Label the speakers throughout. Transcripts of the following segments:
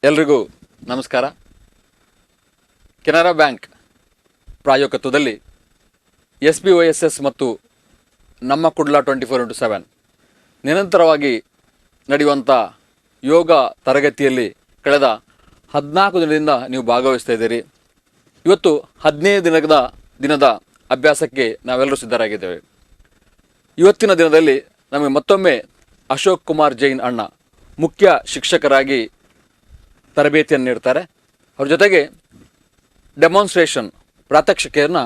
Speaker 1: ಎಲ್ರಿಗೂ ನಮಸ್ಕಾರ. Canara bank ಪ್ರಾಯೋಜಕತ್ವದಲ್ಲಿ SBOSS ಮತ್ತು ನಮ್ಮ ಕುಡ್ಲ 24x7 ನಿರಂತರವಾಗಿ ನಡೆಯುವಂಥ ಯೋಗ ತರಗತಿಯಲ್ಲಿ ಕಳೆದ 14 ದಿನದಿಂದ ನೀವು ಭಾಗವಹಿಸ್ತಾ ಇದ್ದೀರಿ. ಇವತ್ತು 15 ದಿನದ ಅಭ್ಯಾಸಕ್ಕೆ ನಾವೆಲ್ಲರೂ ಸಿದ್ಧರಾಗಿದ್ದೇವೆ. ಇವತ್ತಿನ ದಿನದಲ್ಲಿ ನಮಗೆ ಮತ್ತೊಮ್ಮೆ ಅಶೋಕ್ ಕುಮಾರ್ ಜೈನ್ ಅಣ್ಣ ಮುಖ್ಯ ಶಿಕ್ಷಕರಾಗಿ ತರಬೇತಿಯನ್ನು ನೀಡ್ತಾರೆ. ಅವ್ರ ಜೊತೆಗೆ ಡೆಮಾನ್ಸ್ಟ್ರೇಷನ್ ಪ್ರಾತ್ಯಕ್ಷಿಕೆಯನ್ನು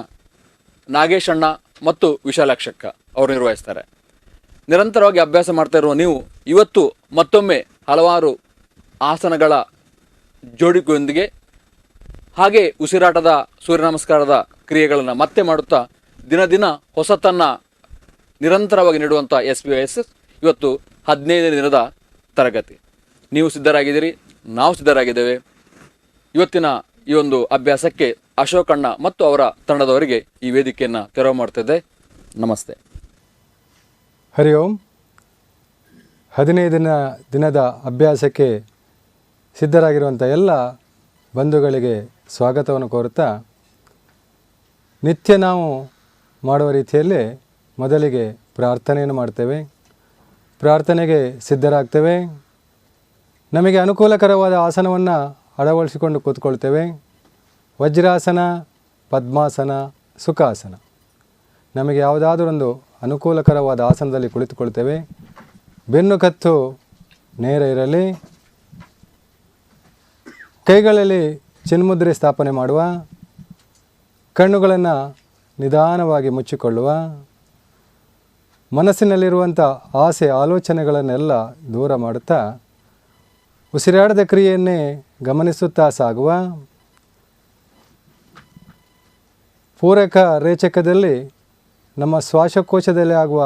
Speaker 1: ನಾಗೇಶ್ ಅಣ್ಣ ಮತ್ತು ವಿಶಾಲಾಕ್ಷಕ್ಕ ಅವರು ನಿರ್ವಹಿಸ್ತಾರೆ. ನಿರಂತರವಾಗಿ ಅಭ್ಯಾಸ ಮಾಡ್ತಾ ಇರುವ ನೀವು ಇವತ್ತು ಮತ್ತೊಮ್ಮೆ ಹಲವಾರು ಆಸನಗಳ ಜೋಡಿಕೆಯೊಂದಿಗೆ ಹಾಗೆ ಉಸಿರಾಟದ ಸೂರ್ಯ ನಮಸ್ಕಾರದ ಕ್ರಿಯೆಗಳನ್ನು ಮತ್ತೆ ಮಾಡುತ್ತಾ ದಿನ ಹೊಸತನ್ನು ನಿರಂತರವಾಗಿ ನೀಡುವಂಥ SBOSS ಇವತ್ತು 15ನೇ ದಿನದ ತರಗತಿ. ನೀವು ಸಿದ್ಧರಾಗಿದ್ದೀರಿ, ನಾವು ಸಿದ್ಧರಾಗಿದ್ದೇವೆ. ಇವತ್ತಿನ ಈ ಒಂದು ಅಭ್ಯಾಸಕ್ಕೆ ಅಶೋಕ್ ಅಣ್ಣ ಮತ್ತು ಅವರ ತಂಡದವರಿಗೆ ಈ ವೇದಿಕೆಯನ್ನು ತೆರವು ಮಾಡ್ತಿದ್ದೆ. ನಮಸ್ತೆ.
Speaker 2: ಹರಿ ಓಂ. 15ನೇ ದಿನದ ಅಭ್ಯಾಸಕ್ಕೆ ಸಿದ್ಧರಾಗಿರುವಂಥ ಎಲ್ಲ ಬಂಧುಗಳಿಗೆ ಸ್ವಾಗತವನ್ನು ಕೋರುತ್ತಾ, ನಿತ್ಯ ನಾವು ಮಾಡುವ ರೀತಿಯಲ್ಲಿ ಮೊದಲಿಗೆ ಪ್ರಾರ್ಥನೆಯನ್ನು ಮಾಡ್ತೇವೆ. ಪ್ರಾರ್ಥನೆಗೆ ಸಿದ್ಧರಾಗ್ತೇವೆ. ನಮಗೆ ಅನುಕೂಲಕರವಾದ ಆಸನವನ್ನು ಅಳವಡಿಸಿಕೊಂಡು ಕೂತ್ಕೊಳ್ತೇವೆ. ವಜ್ರಾಸನ, ಪದ್ಮಾಸನ, ಸುಖಾಸನ. ನಮಗೆ ಯಾವುದಾದರೊಂದು ಅನುಕೂಲಕರವಾದ ಆಸನದಲ್ಲಿ ಕುಳಿತುಕೊಳ್ತೇವೆ. ಬೆನ್ನು ಕತ್ತು ನೇರ ಇರಲಿ. ಕೈಗಳಲ್ಲಿ ಚಿನ್ಮುದ್ರೆ ಸ್ಥಾಪನೆ ಮಾಡುವ. ಕಣ್ಣುಗಳನ್ನು ನಿಧಾನವಾಗಿ ಮುಚ್ಚಿಕೊಳ್ಳುವ. ಮನಸ್ಸಿನಲ್ಲಿರುವಂಥ ಆಸೆ ಆಲೋಚನೆಗಳನ್ನೆಲ್ಲ ದೂರ ಮಾಡುತ್ತಾ ಉಸಿರಾಟದ ಕ್ರಿಯೆಯನ್ನೇ ಗಮನಿಸುತ್ತಾ ಸಾಗುವ. ಪೂರಕ ರೇಚಕದಲ್ಲಿ ನಮ್ಮ ಶ್ವಾಸಕೋಶದಲ್ಲಿ ಆಗುವ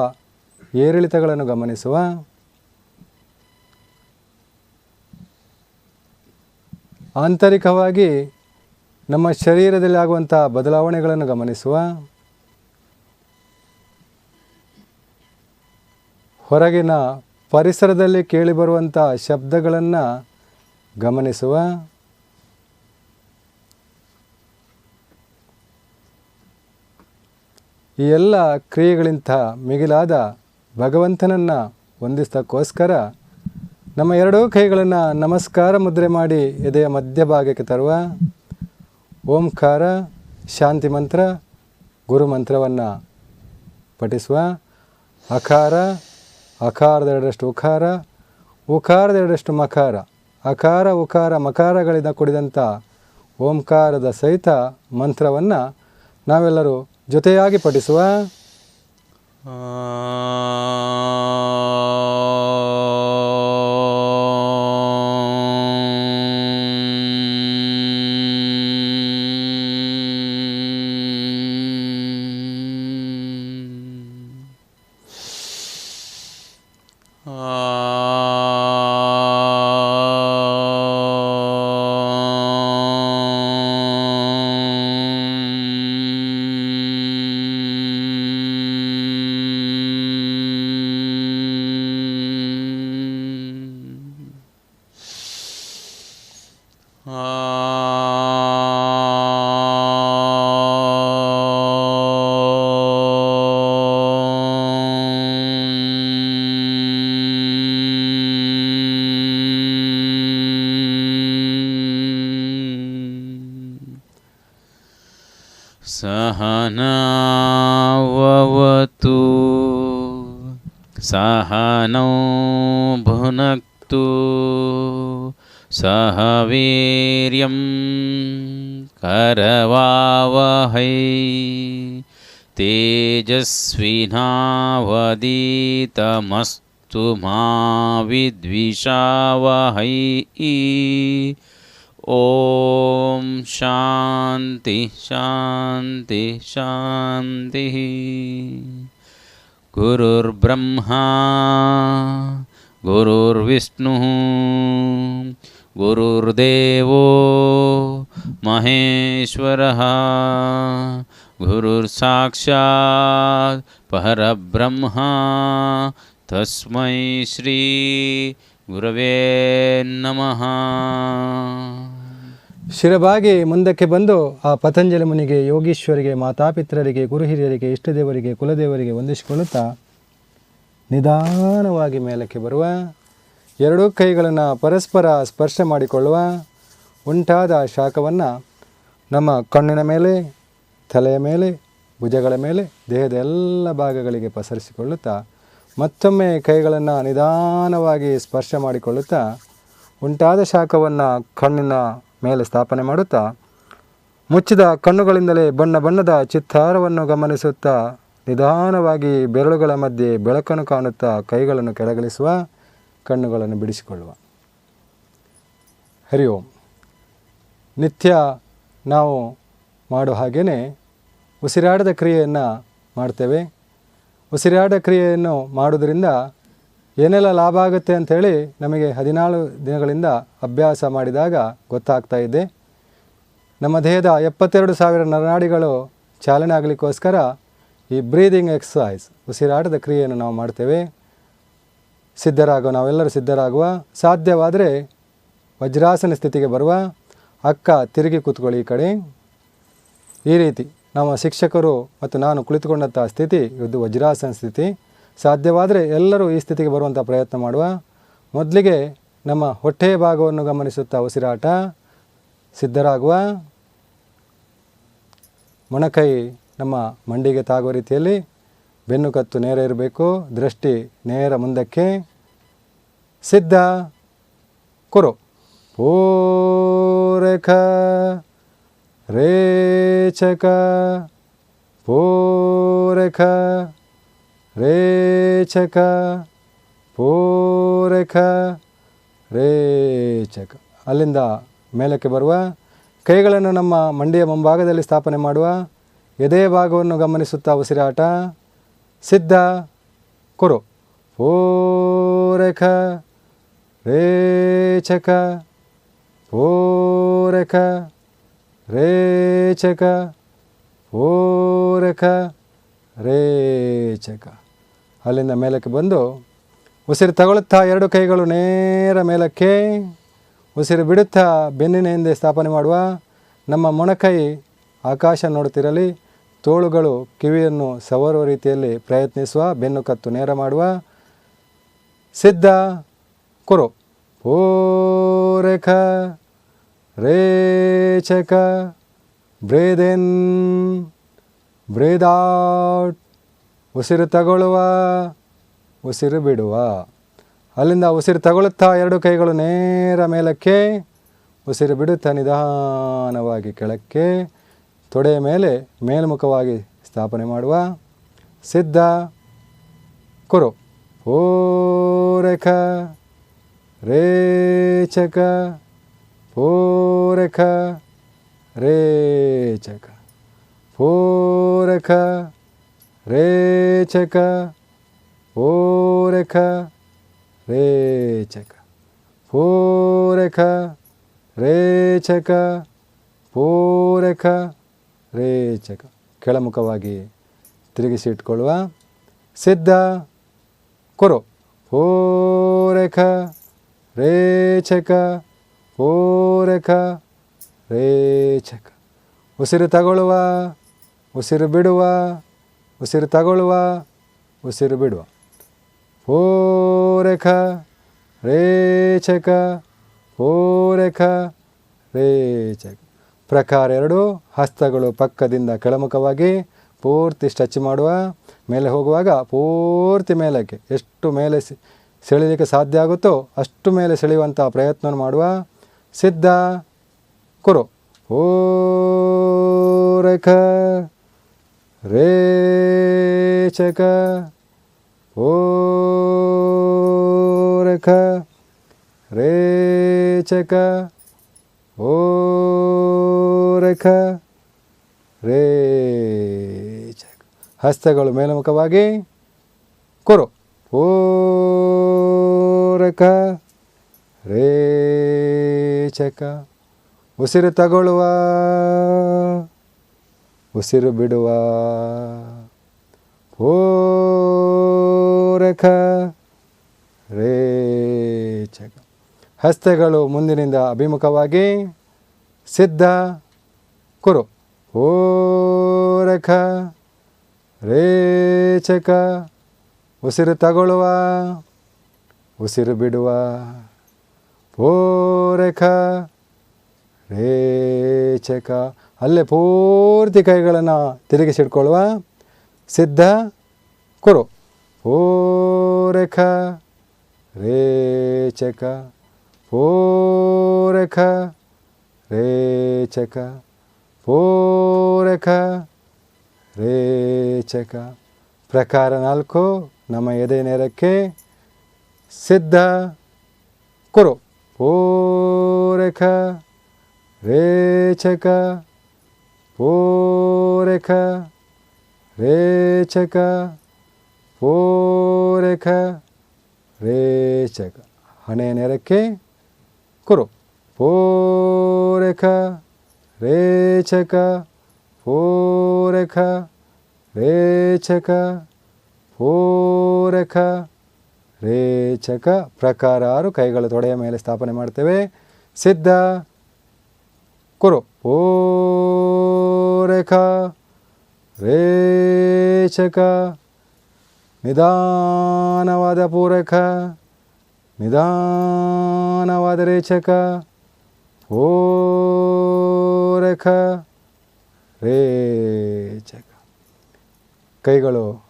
Speaker 2: ಏರಿಳಿತಗಳನ್ನು ಗಮನಿಸುವ. ಆಂತರಿಕವಾಗಿ ನಮ್ಮ ಶರೀರದಲ್ಲಿ ಆಗುವಂಥ ಬದಲಾವಣೆಗಳನ್ನು ಗಮನಿಸುವ. ಹೊರಗಿನ ಪರಿಸರದಲ್ಲಿ ಕೇಳಿಬರುವಂಥ ಶಬ್ದಗಳನ್ನು ಗಮನಿಸುವ. ಈ ಎಲ್ಲ ಕ್ರಿಯೆಗಳಿಂದ ಮಿಗಿಲಾದ ಭಗವಂತನನ್ನು ವಂದಿಸೋಕ್ಕೋಸ್ಕರ ನಮ್ಮ ಎರಡೂ ಕೈಗಳನ್ನು ನಮಸ್ಕಾರ ಮುದ್ರೆ ಮಾಡಿ ಎದೆಯ ಮಧ್ಯಭಾಗಕ್ಕೆ ತರುವ. ಓಂಕಾರ ಶಾಂತಿ ಮಂತ್ರ ಗುರು ಮಂತ್ರವನ್ನು ಪಠಿಸುವ. ಅಕಾರ, ಅಕಾರದೆರಡರಷ್ಟು ಉಕಾರ, ಉಕಾರದೆರಡರಷ್ಟು ಮಕಾರ, ಅಕಾರ ಉಕಾರ ಮಕಾರಗಳಿಂದ ಕೂಡಿದಂಥ ಓಂಕಾರದ ಸಹಿತ ಮಂತ್ರವನ್ನು ನಾವೆಲ್ಲರೂ ಜೊತೆಯಾಗಿ ಪಠಿಸುವ.
Speaker 3: सहनावतु सहनौ भुनक्तु सह वीर्यं करवावहै तेजस्विनावधीतमस्तु मा विद्विषावहै. ओम शांति शांति शांति. गुरुर्ब्रह्मा गुरुर्विष्णुः गुरुर्देवो महेश्वरः गुरुर्साक्षात् परब्रह्म तस्मै श्री ಗುರವೇ ನಮಃ.
Speaker 2: ಶಿರಬಾಗಿ ಮುಂದಕ್ಕೆ ಬಂದು ಆ ಪತಂಜಲಿ ಮುನಿಗೆ, ಯೋಗೀಶ್ವರಿಗೆ, ಮಾತಾಪಿತರರಿಗೆ, ಗುರು ಹಿರಿಯರಿಗೆ, ಇಷ್ಟದೇವರಿಗೆ, ಕುಲದೇವರಿಗೆ ವಂದಿಸಿಕೊಳ್ಳುತ್ತಾ ನಿಧಾನವಾಗಿ ಮೇಲಕ್ಕೆ ಬರುವ, ಎರಡೂ ಕೈಗಳನ್ನು ಪರಸ್ಪರ ಸ್ಪರ್ಶ ಮಾಡಿಕೊಳ್ಳುವ, ಉಂಟಾದ ಶಾಖವನ್ನು ನಮ್ಮ ಕಣ್ಣಿನ ಮೇಲೆ, ತಲೆಯ ಮೇಲೆ, ಭುಜಗಳ ಮೇಲೆ, ದೇಹದ ಎಲ್ಲ ಭಾಗಗಳಿಗೆ ಪಸರಿಸಿಕೊಳ್ಳುತ್ತಾ ಮತ್ತೊಮ್ಮೆ ಕೈಗಳನ್ನು ನಿಧಾನವಾಗಿ ಸ್ಪರ್ಶ ಮಾಡಿಕೊಳ್ಳುತ್ತಾ ಉಂಟಾದ ಶಾಖವನ್ನು ಕಣ್ಣಿನ ಮೇಲೆ ಸ್ಥಾಪನೆ ಮಾಡುತ್ತಾ ಮುಚ್ಚಿದ ಕಣ್ಣುಗಳಿಂದಲೇ ಬಣ್ಣ ಬಣ್ಣದ ಚಿತ್ತಾರವನ್ನು ಗಮನಿಸುತ್ತಾ ನಿಧಾನವಾಗಿ ಬೆರಳುಗಳ ಮಧ್ಯೆ ಬೆಳಕನ್ನು ಕಾಣುತ್ತಾ ಕೈಗಳನ್ನು ಕೆಳಗಿಳಿಸುವ, ಕಣ್ಣುಗಳನ್ನು ಬಿಡಿಸಿಕೊಳ್ಳುವ. ಹರಿ ಓಂ. ನಿತ್ಯ ನಾವು ಮಾಡೋ ಹಾಗೆಯೇ ಉಸಿರಾಟದ ಕ್ರಿಯೆಯನ್ನು ಮಾಡ್ತೇವೆ. ಉಸಿರಾಟ ಕ್ರಿಯೆಯನ್ನು ಮಾಡೋದ್ರಿಂದ ಏನೆಲ್ಲ ಲಾಭ ಆಗುತ್ತೆ ಅಂಥೇಳಿ ನಮಗೆ 14 ದಿನಗಳಿಂದ ಅಭ್ಯಾಸ ಮಾಡಿದಾಗ ಗೊತ್ತಾಗ್ತಾ ಇದೆ. ನಮ್ಮ ದೇಹದ 72,000 ನರನಾಡಿಗಳು ಚಾಲನೆ ಆಗಲಿಕ್ಕೋಸ್ಕರ ಈ ಬ್ರೀದಿಂಗ್ ಎಕ್ಸಸೈಸ್, ಉಸಿರಾಟದ ಕ್ರಿಯೆಯನ್ನು ನಾವು ಮಾಡ್ತೇವೆ. ನಾವೆಲ್ಲರೂ ಸಿದ್ಧರಾಗುವ, ಸಾಧ್ಯವಾದರೆ ವಜ್ರಾಸನ ಸ್ಥಿತಿಗೆ ಬರುವ. ಅಕ್ಕ ತಿರುಗಿ ಕೂತ್ಕೊಳ್ಳಿ ಈ ಕಡೆ. ಈ ರೀತಿ ನಮ್ಮ ಶಿಕ್ಷಕರು ಮತ್ತು ನಾನು ಕುಳಿತುಕೊಂಡಂಥ ಸ್ಥಿತಿ ಇದು ವಜ್ರಾಸನ ಸ್ಥಿತಿ. ಸಾಧ್ಯವಾದರೆ ಎಲ್ಲರೂ ಈ ಸ್ಥಿತಿಗೆ ಬರುವಂಥ ಪ್ರಯತ್ನ ಮಾಡುವ. ಮೊದಲಿಗೆ ನಮ್ಮ ಹೊಟ್ಟೆಯ ಭಾಗವನ್ನು ಗಮನಿಸುತ್ತಾ ಉಸಿರಾಟ. ಸಿದ್ಧರಾಗುವ. ಮೊಣಕೈ ನಮ್ಮ ಮಂಡಿಗೆ ತಾಗುವ ರೀತಿಯಲ್ಲಿ, ಬೆನ್ನು ಕತ್ತು ನೇರ ಇರಬೇಕು, ದೃಷ್ಟಿ ನೇರ ಮುಂದಕ್ಕೆ. ಸಿದ್ಧ ಕುರು. ಪೂರಕ ರೇಚಕ ಪೂರಕ ರೇಚಕ ಪೂರಕ ರೇಚಕ. ಅಲ್ಲಿಂದ ಮೇಲಕ್ಕೆ ಬರುವ, ಕೈಗಳನ್ನು ನಮ್ಮ ಮಂಡಿಯ ಮುಂಭಾಗದಲ್ಲಿ ಸ್ಥಾಪನೆ ಮಾಡುವ, ಎದೆಯ ಭಾಗವನ್ನು ಗಮನಿಸುತ್ತಾ ಉಸಿರಾಟ. ಸಿದ್ಧ ಕುರು. ಪೂರಕ ರೇಚಕ ಪೂರಕ ರೇಚಕ ಪೂರಕ ರೇಚಕ. ಅಲ್ಲಿಂದ ಮೇಲಕ್ಕೆ ಬಂದು ಉಸಿರು ತಗೊಳ್ಳುತ್ತಾ 2 ಕೈಗಳು ನೇರ ಮೇಲಕ್ಕೆ. ಉಸಿರು ಬಿಡುತ್ತಾ ಬೆನ್ನಿನ ಹಿಂದೆ ಸ್ಥಾಪನೆ ಮಾಡುವ. ನಮ್ಮ ಮೊಣಕೈ ಆಕಾಶ ನೋಡುತ್ತಿರಲಿ, ತೋಳುಗಳು ಕಿವಿಯನ್ನು ಸವರುವ ರೀತಿಯಲ್ಲಿ ಪ್ರಯತ್ನಿಸುವ, ಬೆನ್ನು ಕತ್ತು ನೇರ ಮಾಡುವ. ಸಿದ್ಧ ಕುರು. ಪೂರಕ ರೇಚಕ. ಬ್ರೀದ್ ಇನ್, ಬ್ರೀದ್ ಔಟ್. ಉಸಿರು ತಗೊಳ್ಳುವ, ಉಸಿರು ಬಿಡುವ. ಅಲ್ಲಿಂದ ಉಸಿರು ತಗೊಳ್ಳುತ್ತಾ 2 ಕೈಗಳು ನೇರ ಮೇಲಕ್ಕೆ. ಉಸಿರು ಬಿಡುತ್ತಾ ನಿಧಾನವಾಗಿ ಕೆಳಕ್ಕೆ, ತೊಡೆಯ ಮೇಲೆ ಮೇಲ್ಮುಖವಾಗಿ ಸ್ಥಾಪನೆ ಮಾಡುವ. ಸಿದ್ಧ ಕುರು. ಪೂರಕ ರೇಚಕ ಪೂರಕ ರೇಚಕ ಪೂರಕ ರೇಚಕ ಪೂರಕ ರೇಚಕ ಪೂರಕ ರೇಚಕ ಪೂರಕ ರೇಚಕ. ಕೆಳಮುಖವಾಗಿ ತಿರುಗಿಸಿ ಇಟ್ಕೊಳ್ಳುವ. ಸಿದ್ಧ ಕುರು. ಪೂರಕ ರೇಚಕ ಪೂರಕ ರೇಚಕ. ಉಸಿರು ತಗೊಳ್ಳುವ, ಉಸಿರು ಬಿಡುವ, ಉಸಿರು ತಗೊಳ್ಳುವ, ಉಸಿರು ಬಿಡುವ. ಪೂರಕ ರೇಚಕ ಪೂರಕ ರೇಚಕ. ಪ್ರಕಾರ 2. ಹಸ್ತಗಳು ಪಕ್ಕದಿಂದ ಕೆಳಮುಖವಾಗಿ ಪೂರ್ತಿ ಸ್ಟ್ರೆಚ್ ಮಾಡುವ. ಮೇಲೆ ಹೋಗುವಾಗ ಪೂರ್ತಿ ಮೇಲಕ್ಕೆ, ಎಷ್ಟು ಮೇಲೆ ಸೆಳೆಯಲಿಕ್ಕೆ ಸಾಧ್ಯ ಆಗುತ್ತೋ ಅಷ್ಟು ಮೇಲೆ ಸೆಳೆಯುವಂಥ ಪ್ರಯತ್ನವನ್ನು ಮಾಡುವ. ಸಿದ್ಧ ಕುರು. ಪೂರಕ ರೇಚಕ ಪೂರಕ ರೇಚಕ ಪೂರಕ ರೇಚಕ. ಹಸ್ತಗಳು ಮೇಲ್ಮುಖವಾಗಿ. ಕುರು. ಪೂರಕ ರೇಚಕ. ಉಸಿರು ತಗೊಳ್ಳುವ, ಉಸಿರು ಬಿಡುವ. ಪೂರಕ ರೇಚಕ ರೇಚಕ. ಹಸ್ತಗಳು ಮುಂದಿನಿಂದ ಅಭಿಮುಖವಾಗಿ ಸಿದ್ಧ ಕುರು. ಓರಕ ರೇಚಕ. ಉಸಿರು ತಗೊಳ್ಳುವ, ಉಸಿರು ಬಿಡುವ. ಓರಕ ರೇಚಕ. ಅಲ್ಲೇ ಪೂರ್ತಿ ಕೈಗಳನ್ನು ತಿರುಗಿಸಿಟ್ಕೊಳ್ಳುವ. ಸಿದ್ಧ ಕುರು. ಓರಕ ರೇಚಕ. ಓರಕ ರೇಚಕ. ಓರಕ ರೇಚಕ. ಪ್ರಕಾರ 4. ನಮ್ಮ ಎದೆ ನೇರಕ್ಕೆ ಸಿದ್ಧ ಕುರು. ಓರಕ ರೇಚಕ. ಓರಕ ರೇಚಕ. ಓರಕ ರೇಚಕ. ಹಣೆ ನೇರಕ್ಕೆ ಕುರು. ಓರಕ ರೇಚಕ. ಓರಕ ರೇಚಕ. ಓರಕ ರೇಚಕ. ಪ್ರಕಾರ 6. ಕೈಗಳು ತೊಡೆಯ ಮೇಲೆ ಸ್ಥಾಪನೆ ಮಾಡ್ತೇವೆ. ಸಿದ್ಧ ಕುರು. ಓರಕ ರೇಚಕ. ನಿಧಾನವಾದ ಪೂರಕ, ನಿಧಾನವಾದ ರೇಚಕ. ಓರಕ ರೇಚಕ. ಕೈಗಳು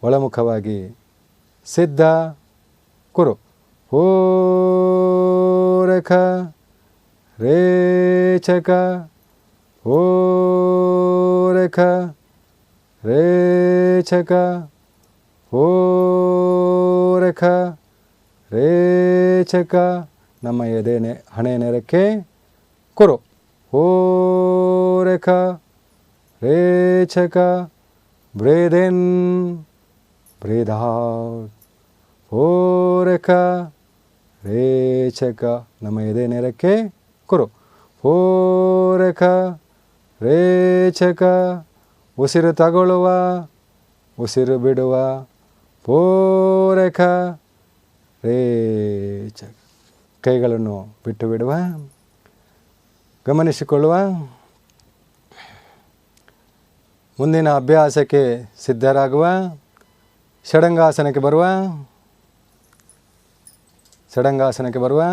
Speaker 2: ಒಳಮುಖವಾಗಿ ಸಿದ್ಧ ಕುರು. ಓರಕ ರೇಚಕ. ಓರಕ ರೇಚಕ. ಓರಕ ರೇಚಕ. ನಮ್ಮ ಎದೆ ಹಣೆ ನೇರಕ್ಕೆ ಕುರು. ಓರಕ ರೇಚಕ. ಬ್ರೀದ್ ಇನ್, ಬ್ರೀದ್ ಔಟ್. ಓರಕ ರೇಚಕ. ನಮ್ಮ ಎದೆ ನೇರಕ್ಕೆ ಕುರು. ಓರಕ ರೇಚಕ. ಉಸಿರು ತಗೊಳ್ಳುವ, ಉಸಿರು ಬಿಡುವ. ಓರಕ ರೇಚಕ. ಕೈಗಳನ್ನು ಬಿಟ್ಟು ಬಿಡುವ, ಗಮನಿಸಿಕೊಳ್ಳುವ. ಮುಂದಿನ ಅಭ್ಯಾಸಕ್ಕೆ ಸಿದ್ಧರಾಗುವ. ಷಡಂಗಾಸನಕ್ಕೆ ಬರುವ. ಷಡಂಗಾಸನಕ್ಕೆ ಬರುವ.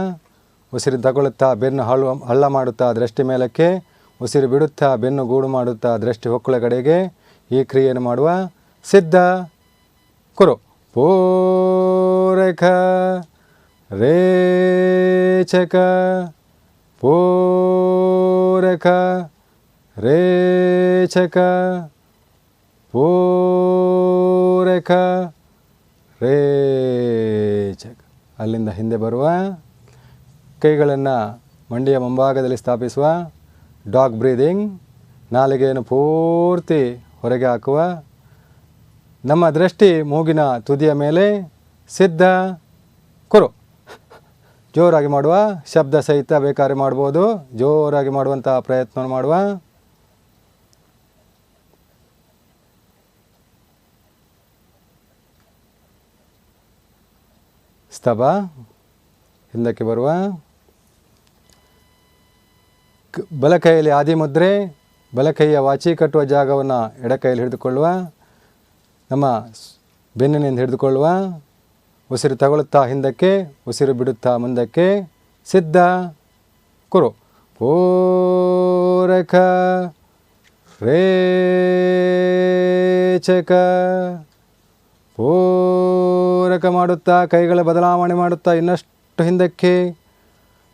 Speaker 2: ಉಸಿರು ತಗೊಳ್ಳುತ್ತಾ ಬೆನ್ನು ಹಳ್ಳ ಮಾಡುತ್ತಾ ದೃಷ್ಟಿ ಮೇಲಕ್ಕೆ, ಉಸಿರು ಬಿಡುತ್ತಾ ಬೆನ್ನು ಗೂಡು ಮಾಡುತ್ತಾ ದೃಷ್ಟಿ ಹೊಕ್ಕಳ ಕಡೆಗೆ ಈ ಕ್ರಿಯೆಯನ್ನು ಮಾಡುವ. ಸಿದ್ಧ ಕುರು. ಓರಕ ರೇಚಕ. ಓರಕ ರೇಚಕ. ಓರಕ ರೇಚಕ. ಅಲ್ಲಿಂದ ಹಿಂದೆ ಬರುವ. ಕೈಗಳನ್ನು ಮಂಡಿಯ ಮುಂಭಾಗದಲ್ಲಿ ಸ್ಥಾಪಿಸುವ. Dog breathing. ನಾಲಿಗೆಯನ್ನು ಪೂರ್ತಿ ಹೊರಗೆ ಹಾಕುವ. ನಮ್ಮ ದೃಷ್ಟಿ ಮೂಗಿನ ತುದಿಯ ಮೇಲೆ. ಸಿದ್ಧ ಕುರು. ಜೋರಾಗಿ ಮಾಡುವ. ಶಬ್ದ ಸಹಿತ ಬೇಕಾದ್ರೆ ಮಾಡ್ಬೋದು. ಜೋರಾಗಿ ಮಾಡುವಂಥ ಪ್ರಯತ್ನ ಮಾಡುವ. ಸ್ತಬ. ಹಿಂದಕ್ಕೆ ಬರುವ. ಬಲಕೈಯಲ್ಲಿ ಆದಿಮುದ್ರೆ. ಬಲಕೈಯ ವಾಚಿ ಕಟ್ಟುವ ಜಾಗವನ್ನು ಎಡಕೈಯಲ್ಲಿ ಹಿಡಿದುಕೊಳ್ಳುವ. ನಮ್ಮ ಬೆನ್ನಿನಿಂದ ಹಿಡಿದುಕೊಳ್ಳುವ. ಉಸಿರು ತಗೊಳ್ಳುತ್ತಾ ಹಿಂದಕ್ಕೆ, ಉಸಿರು ಬಿಡುತ್ತಾ ಮುಂದಕ್ಕೆ. ಸಿದ್ಧ ಕುರು. ಓರಕ ರೇಚಕ. ಓರಕ ಮಾಡುತ್ತಾ ಕೈಗಳ ಬದಲಾವಣೆ ಮಾಡುತ್ತಾ ಇನ್ನಷ್ಟು ಹಿಂದಕ್ಕೆ.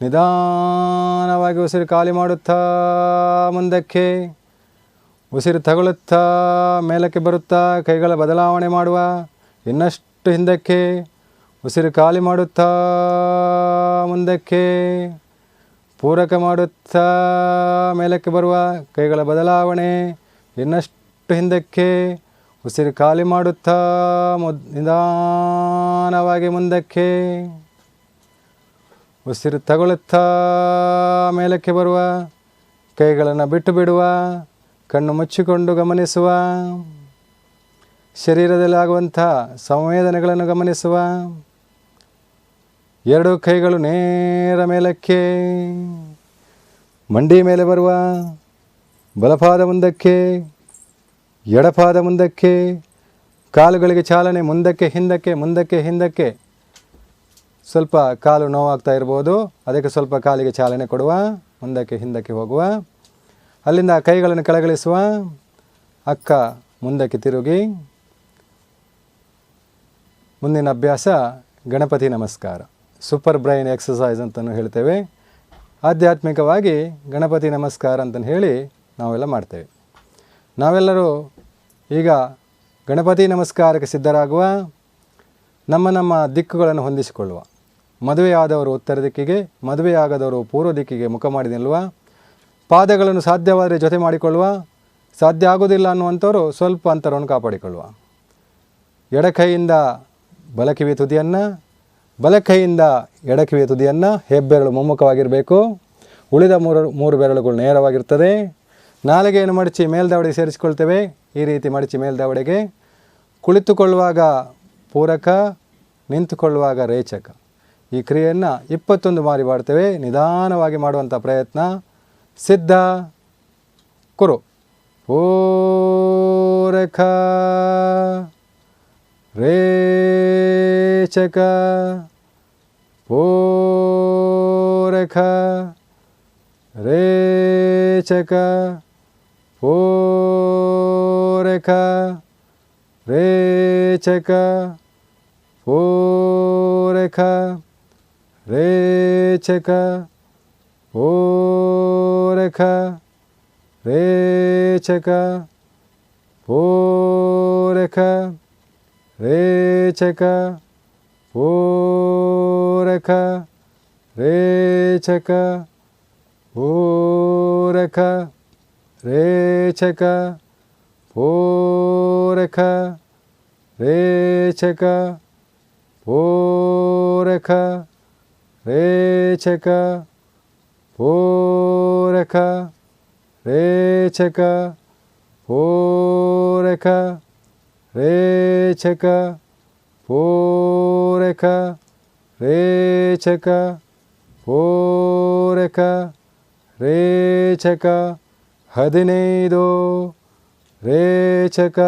Speaker 2: ನಿಧಾನವಾಗಿ ಉಸಿರು ಖಾಲಿ ಮಾಡುತ್ತಾ ಮುಂದಕ್ಕೆ. ಉಸಿರು ತಗೊಳ್ಳುತ್ತಾ ಮೇಲಕ್ಕೆ ಬರುತ್ತಾ ಕೈಗಳ ಬದಲಾವಣೆ ಮಾಡುವ. ಇನ್ನಷ್ಟು ಹಿಂದಕ್ಕೆ. ಉಸಿರು ಖಾಲಿ ಮಾಡುತ್ತಾ ಮುಂದಕ್ಕೆ. ಪೂರಕ ಮಾಡುತ್ತಾ ಮೇಲಕ್ಕೆ ಬರುವ. ಕೈಗಳ ಬದಲಾವಣೆ. ಇನ್ನಷ್ಟು ಹಿಂದಕ್ಕೆ. ಉಸಿರು ಖಾಲಿ ಮಾಡುತ್ತಾ ನಿಧಾನವಾಗಿ ಮುಂದಕ್ಕೆ. ಉಸಿರು ತಗೊಳ್ಳುತ್ತಾ ಮೇಲಕ್ಕೆ ಬರುವ. ಕೈಗಳನ್ನು ಬಿಟ್ಟು ಬಿಡುವ. ಕಣ್ಣು ಮುಚ್ಚಿಕೊಂಡು ಗಮನಿಸುವ. ಶರೀರದಲ್ಲಿ ಆಗುವಂಥ ಸಂವೇದನೆಗಳನ್ನು ಗಮನಿಸುವ. ಎರಡು ಕೈಗಳು ನೇರ ಮೇಲಕ್ಕೆ, ಮಂಡಿ ಮೇಲೆ ಬರುವ, ಬಲಪಾದ ಮುಂದಕ್ಕೆ, ಎಡಪಾದ ಮುಂದಕ್ಕೆ, ಕಾಲುಗಳಿಗೆ ಚಾಲನೆ ಮುಂದಕ್ಕೆ ಹಿಂದಕ್ಕೆ ಮುಂದಕ್ಕೆ ಹಿಂದಕ್ಕೆ. ಸ್ವಲ್ಪ ಕಾಲು ನೋವಾಗ್ತಾ ಇರ್ಬೋದು, ಅದಕ್ಕೆ ಸ್ವಲ್ಪ ಕಾಲಿಗೆ ಚಾಲನೆ ಕೊಡುವ, ಮುಂದಕ್ಕೆ ಹಿಂದಕ್ಕೆ ಹೋಗುವ. ಅಲ್ಲಿಂದ ಕೈಗಳನ್ನು ಕೆಳಗಿಳಿಸುವ, ಅಕ್ಕ ಮುಂದಕ್ಕೆ ತಿರುಗಿ. ಮುಂದಿನ ಅಭ್ಯಾಸ ಗಣಪತಿ ನಮಸ್ಕಾರ, ಸೂಪರ್ ಬ್ರೈನ್ ಎಕ್ಸಸೈಸ್ ಅಂತಲೂ ಹೇಳ್ತೇವೆ. ಆಧ್ಯಾತ್ಮಿಕವಾಗಿ ಗಣಪತಿ ನಮಸ್ಕಾರ ಅಂತಲೂ ಹೇಳಿ ನಾವೆಲ್ಲ ಮಾಡ್ತೇವೆ. ನಾವೆಲ್ಲರೂ ಈಗ ಗಣಪತಿ ನಮಸ್ಕಾರಕ್ಕೆ ಸಿದ್ಧರಾಗುವ, ನಮ್ಮ ದಿಕ್ಕುಗಳನ್ನು ಹೊಂದಿಸಿಕೊಳ್ಳುವ. ಮದುವೆಯಾದವರು ಉತ್ತರ ದಿಕ್ಕಿಗೆ, ಮದುವೆಯಾಗದವರು ಪೂರ್ವ ದಿಕ್ಕಿಗೆ ಮುಖ ಮಾಡಿ ನಿಲ್ಲುವ. ಪಾದಗಳನ್ನು ಸಾಧ್ಯವಾದರೆ ಜೊತೆ ಮಾಡಿಕೊಳ್ಳುವ, ಸಾಧ್ಯ ಆಗೋದಿಲ್ಲ ಅನ್ನುವಂಥವರು ಸ್ವಲ್ಪ ಅಂತರವನ್ನು ಕಾಪಾಡಿಕೊಳ್ಳುವ. ಎಡಕೈಯಿಂದ ಬಲಕಿವಿ ತುದಿಯನ್ನು, ಬಲಕೈಯಿಂದ ಎಡಕಿವಿಯ ತುದಿಯನ್ನು, ಹೆಬ್ಬೆರಳು ಮುಮ್ಮುಖವಾಗಿರಬೇಕು. ಉಳಿದ ಮೂರು ಬೆರಳುಗಳು ನೇರವಾಗಿರ್ತದೆ. ನಾಲಿಗೆಯನ್ನು ಮಡಚಿ ಮೇಲ್ದಾವಡೆಗೆ ಸೇರಿಸಿಕೊಳ್ತೇವೆ. ಈ ರೀತಿ ಮಡಚಿ ಮೇಲ್ದಾವಡೆಗೆ. ಕುಳಿತುಕೊಳ್ಳುವಾಗ ಪೂರಕ, ನಿಂತುಕೊಳ್ಳುವಾಗ ರೇಚಕ. ಈ ಕ್ರಿಯೆಯನ್ನು 21 ಬಾರಿ ಮಾಡ್ತೇವೆ. ನಿಧಾನವಾಗಿ ಮಾಡುವಂಥ ಪ್ರಯತ್ನ. ಸಿದ್ಧ, ಕುರು. ಪೂರಕ, ರೇಚಕ, ಪೂರಕ, ರೇಚಕ, ಪೂರಕ, ರೇಚಕ, ಪೂರಕ, ರೇಚಕ, ಪೂರಕ, ರೇಚಕ, ಪೂರಕ, ರೇಚಕ, ಪೂರಕ, ರೇಚಕ, ಪೂರಕ, ರೇಚಕ, ಪೂರಕ, ರೇಚಕ, ಪೂರಕ, ರೇಚಕ, ಪೂರಕ, ರೇಚಕ, ಪೂರಕ, ರೇಚಕ, ಪೂರಕ, ರೇಚಕ, ಪೂರಕ, ರೇಚಕ. 15, ರೇಚಕ,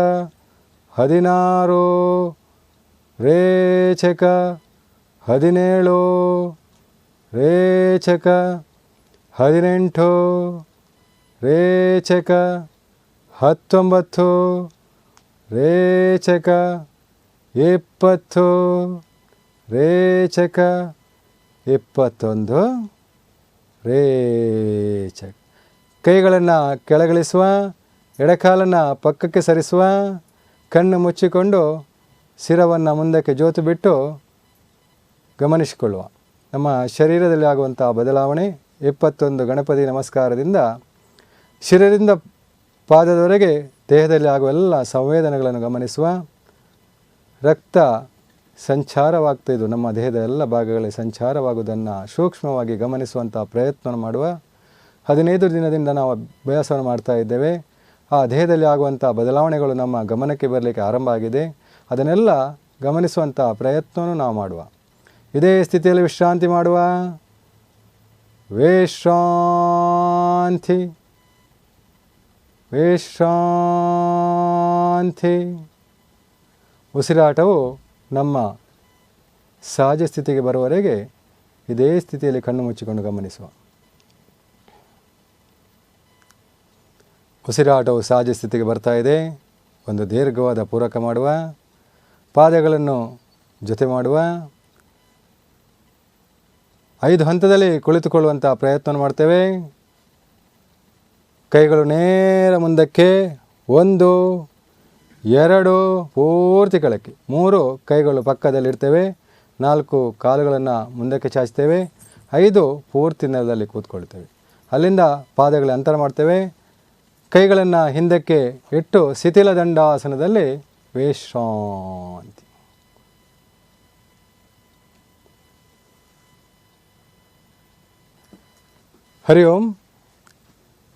Speaker 2: 16, ರೇಚಕ, 17, ರೇಚಕ, 18, ರೇಚಕ, 19, ರೇಚಕ, 20, ರೇಚಕ, 21, ರೇಚಕ. ಕೈಗಳನ್ನು ಕೆಳಗಿಳಿಸುವ, ಎಡಕಾಲನ್ನು ಪಕ್ಕಕ್ಕೆ ಸರಿಸುವ, ಕಣ್ಣು ಮುಚ್ಚಿಕೊಂಡು ಶಿರವನ್ನು ಮುಂದಕ್ಕೆ ಜೋತು ಬಿಟ್ಟು ಗಮನಿಸಿಕೊಳ್ಳುವ. ನಮ್ಮ ಶರೀರದಲ್ಲಿ ಆಗುವಂಥ ಬದಲಾವಣೆ 21 ಗಣಪತಿ ನಮಸ್ಕಾರದಿಂದ ಶಿರದಿಂದ ಪಾದದವರೆಗೆ ದೇಹದಲ್ಲಿ ಆಗುವ ಎಲ್ಲ ಸಂವೇದನೆಗಳನ್ನು ಗಮನಿಸುವ. ರಕ್ತ ಸಂಚಾರವಾಗ್ತಾಯಿದ್ದು ನಮ್ಮ ದೇಹದ ಎಲ್ಲ ಭಾಗಗಳಿಗೆ ಸಂಚಾರವಾಗುವುದನ್ನು ಸೂಕ್ಷ್ಮವಾಗಿ ಗಮನಿಸುವಂಥ ಪ್ರಯತ್ನ ಮಾಡುವ. 15 ದಿನದಿಂದ ನಾವು ಅಭ್ಯಾಸವನ್ನು ಮಾಡ್ತಾ ಇದ್ದೇವೆ. ಆ ದೇಹದಲ್ಲಿ ಆಗುವಂಥ ಬದಲಾವಣೆಗಳು ನಮ್ಮ ಗಮನಕ್ಕೆ ಬರಲಿಕ್ಕೆ ಆರಂಭ ಆಗಿದೆ. ಅದನ್ನೆಲ್ಲ ಗಮನಿಸುವಂಥ ಪ್ರಯತ್ನವನ್ನು ನಾವು ಮಾಡುವ. ಇದೇ ಸ್ಥಿತಿಯಲ್ಲಿ ವಿಶ್ರಾಂತಿ ಮಾಡುವ. ವಿಶ್ರಾಂತಿ, ವಿಶ್ರಾಂತಿ. ಉಸಿರಾಟವು ನಮ್ಮ ಸಹಜ ಸ್ಥಿತಿಗೆ ಬರುವವರೆಗೆ ಇದೇ ಸ್ಥಿತಿಯಲ್ಲಿ ಕಣ್ಣು ಮುಚ್ಚಿಕೊಂಡು ಗಮನಿಸುವ. ಉಸಿರಾಟವು ಸಹಜ ಸ್ಥಿತಿಗೆ ಬರ್ತಾ ಇದೆ. ಒಂದು ದೀರ್ಘವಾದ ಪೂರಕ ಮಾಡುವ. ಪಾದಗಳನ್ನು ಜೊತೆ ಮಾಡುವ. 5 ಹಂತದಲ್ಲಿ ಕುಳಿತುಕೊಳ್ಳುವಂಥ ಪ್ರಯತ್ನ ಮಾಡ್ತೇವೆ. ಕೈಗಳು ನೇರ ಮುಂದಕ್ಕೆ. 1, 2 ಪೂರ್ತಿ ಕೆಳಕ್ಕೆ. 3 ಕೈಗಳು ಪಕ್ಕದಲ್ಲಿರ್ತೇವೆ. 4 ಕಾಲುಗಳನ್ನು ಮುಂದಕ್ಕೆ ಚಾಚ್ತೇವೆ. 5 ಪೂರ್ತಿ ನೆಲದಲ್ಲಿ ಕೂತ್ಕೊಳ್ತೇವೆ. ಅಲ್ಲಿಂದ ಪಾದಗಳ ಅಂತರ ಮಾಡ್ತೇವೆ. ಕೈಗಳನ್ನು ಹಿಂದಕ್ಕೆ ಇಟ್ಟು ಶಿಥಿಲ ದಂಡಾಸನದಲ್ಲಿ ವಿಶ್ರಾಂತಿ. ಹರಿ ಓಂ.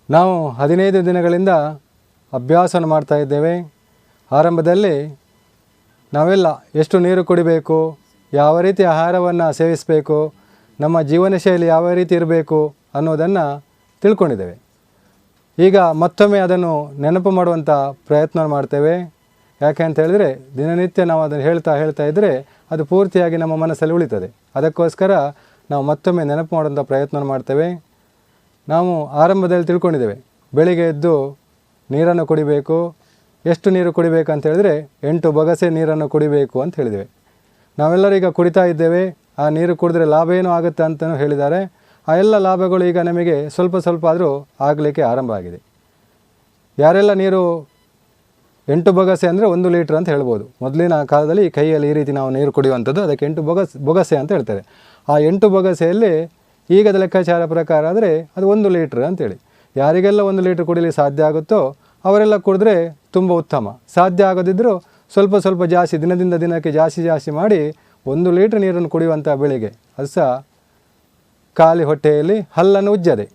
Speaker 2: ನಾವು 15 ದಿನಗಳಿಂದ ಅಭ್ಯಾಸವನ್ನು ಮಾಡ್ತಾ ಇದ್ದೇವೆ. ಆರಂಭದಲ್ಲಿ ನಾವೆಲ್ಲ ಎಷ್ಟು ನೀರು ಕುಡಿಬೇಕು, ಯಾವ ರೀತಿ ಆಹಾರವನ್ನು ಸೇವಿಸಬೇಕು, ನಮ್ಮ ಜೀವನ ಶೈಲಿ ಯಾವ ರೀತಿ ಇರಬೇಕು ಅನ್ನೋದನ್ನು ತಿಳ್ಕೊಂಡಿದ್ದೇವೆ. ಈಗ ಮತ್ತೊಮ್ಮೆ ಅದನ್ನು ನೆನಪು ಮಾಡುವಂಥ ಪ್ರಯತ್ನ ಮಾಡ್ತೇವೆ. ಯಾಕೆ ಅಂತ ಹೇಳಿದರೆ ದಿನನಿತ್ಯ ನಾವು ಅದನ್ನು ಹೇಳ್ತಾ ಇದ್ದರೆ ಅದು ಪೂರ್ತಿಯಾಗಿ ನಮ್ಮ ಮನಸ್ಸಲ್ಲಿ ಉಳಿತದೆ. ಅದಕ್ಕೋಸ್ಕರ ನಾವು ಮತ್ತೊಮ್ಮೆ ನೆನಪು ಮಾಡುವಂಥ ಪ್ರಯತ್ನ ಮಾಡ್ತೇವೆ. ನಾವು ಆರಂಭದಲ್ಲಿ ತಿಳ್ಕೊಂಡಿದ್ದೇವೆ, ಬೆಳಿಗ್ಗೆ ಎದ್ದು ನೀರನ್ನು ಕುಡಿಬೇಕು. ಎಷ್ಟು ನೀರು ಕುಡಿಬೇಕು ಅಂತ ಹೇಳಿದರೆ 8 ಬೊಗಸೆ ನೀರನ್ನು ಕುಡಿಬೇಕು ಅಂತ ಹೇಳಿದ್ದೇವೆ. ನಾವೆಲ್ಲರೀಗ ಕುಡಿತಾ ಇದ್ದೇವೆ. ಆ ನೀರು ಕುಡಿದ್ರೆ ಲಾಭ ಏನೂ ಆಗುತ್ತೆ ಅಂತಲೂ ಹೇಳಿದ್ದಾರೆ. ಆ ಎಲ್ಲ ಲಾಭಗಳು ಈಗ ನಮಗೆ ಸ್ವಲ್ಪ ಆದರೂ ಆಗಲಿಕ್ಕೆ ಆರಂಭ ಆಗಿದೆ. ಯಾರೆಲ್ಲ ನೀರು 8 ಬೊಗಸೆ ಅಂದರೆ 1 ಲೀಟ್ರ್ ಅಂತ ಹೇಳ್ಬೋದು. ಮೊದಲಿನ ಕಾಲದಲ್ಲಿ ಈ ಕೈಯಲ್ಲಿ ಈ ರೀತಿ ನಾವು ನೀರು ಕುಡಿಯುವಂಥದ್ದು, ಅದಕ್ಕೆ 8 ಬೊಗಸೆ ಅಂತ ಹೇಳ್ತಾರೆ. ಆ 8 ಬೊಗಸೆಯಲ್ಲಿ ಈಗದ ಲೆಕ್ಕಾಚಾರ ಪ್ರಕಾರ ಆದರೆ ಅದು 1 ಲೀಟ್ರ್ ಅಂತೇಳಿ. ಯಾರಿಗೆಲ್ಲ 1 ಲೀಟ್ರ್ ಕುಡಿಲಿಕ್ಕೆ ಸಾಧ್ಯ ಆಗುತ್ತೋ ಅವರೆಲ್ಲ ಕುಡಿದ್ರೆ ತುಂಬ ಉತ್ತಮ. ಸಾಧ್ಯ ಆಗೋದಿದ್ದರೂ ಸ್ವಲ್ಪ ಜಾಸ್ತಿ, ದಿನದಿಂದ ದಿನಕ್ಕೆ ಜಾಸ್ತಿ ಮಾಡಿ 1 ಲೀಟ್ರ್ ನೀರನ್ನು ಕುಡಿಯುವಂಥ ಬೆಳಿಗ್ಗೆ, ಅದು ಸಹ ಖಾಲಿ ಹೊಟ್ಟೆಯಲ್ಲಿ ಹಲ್ಲನ್ನು ಉಜ್ಜದೆ.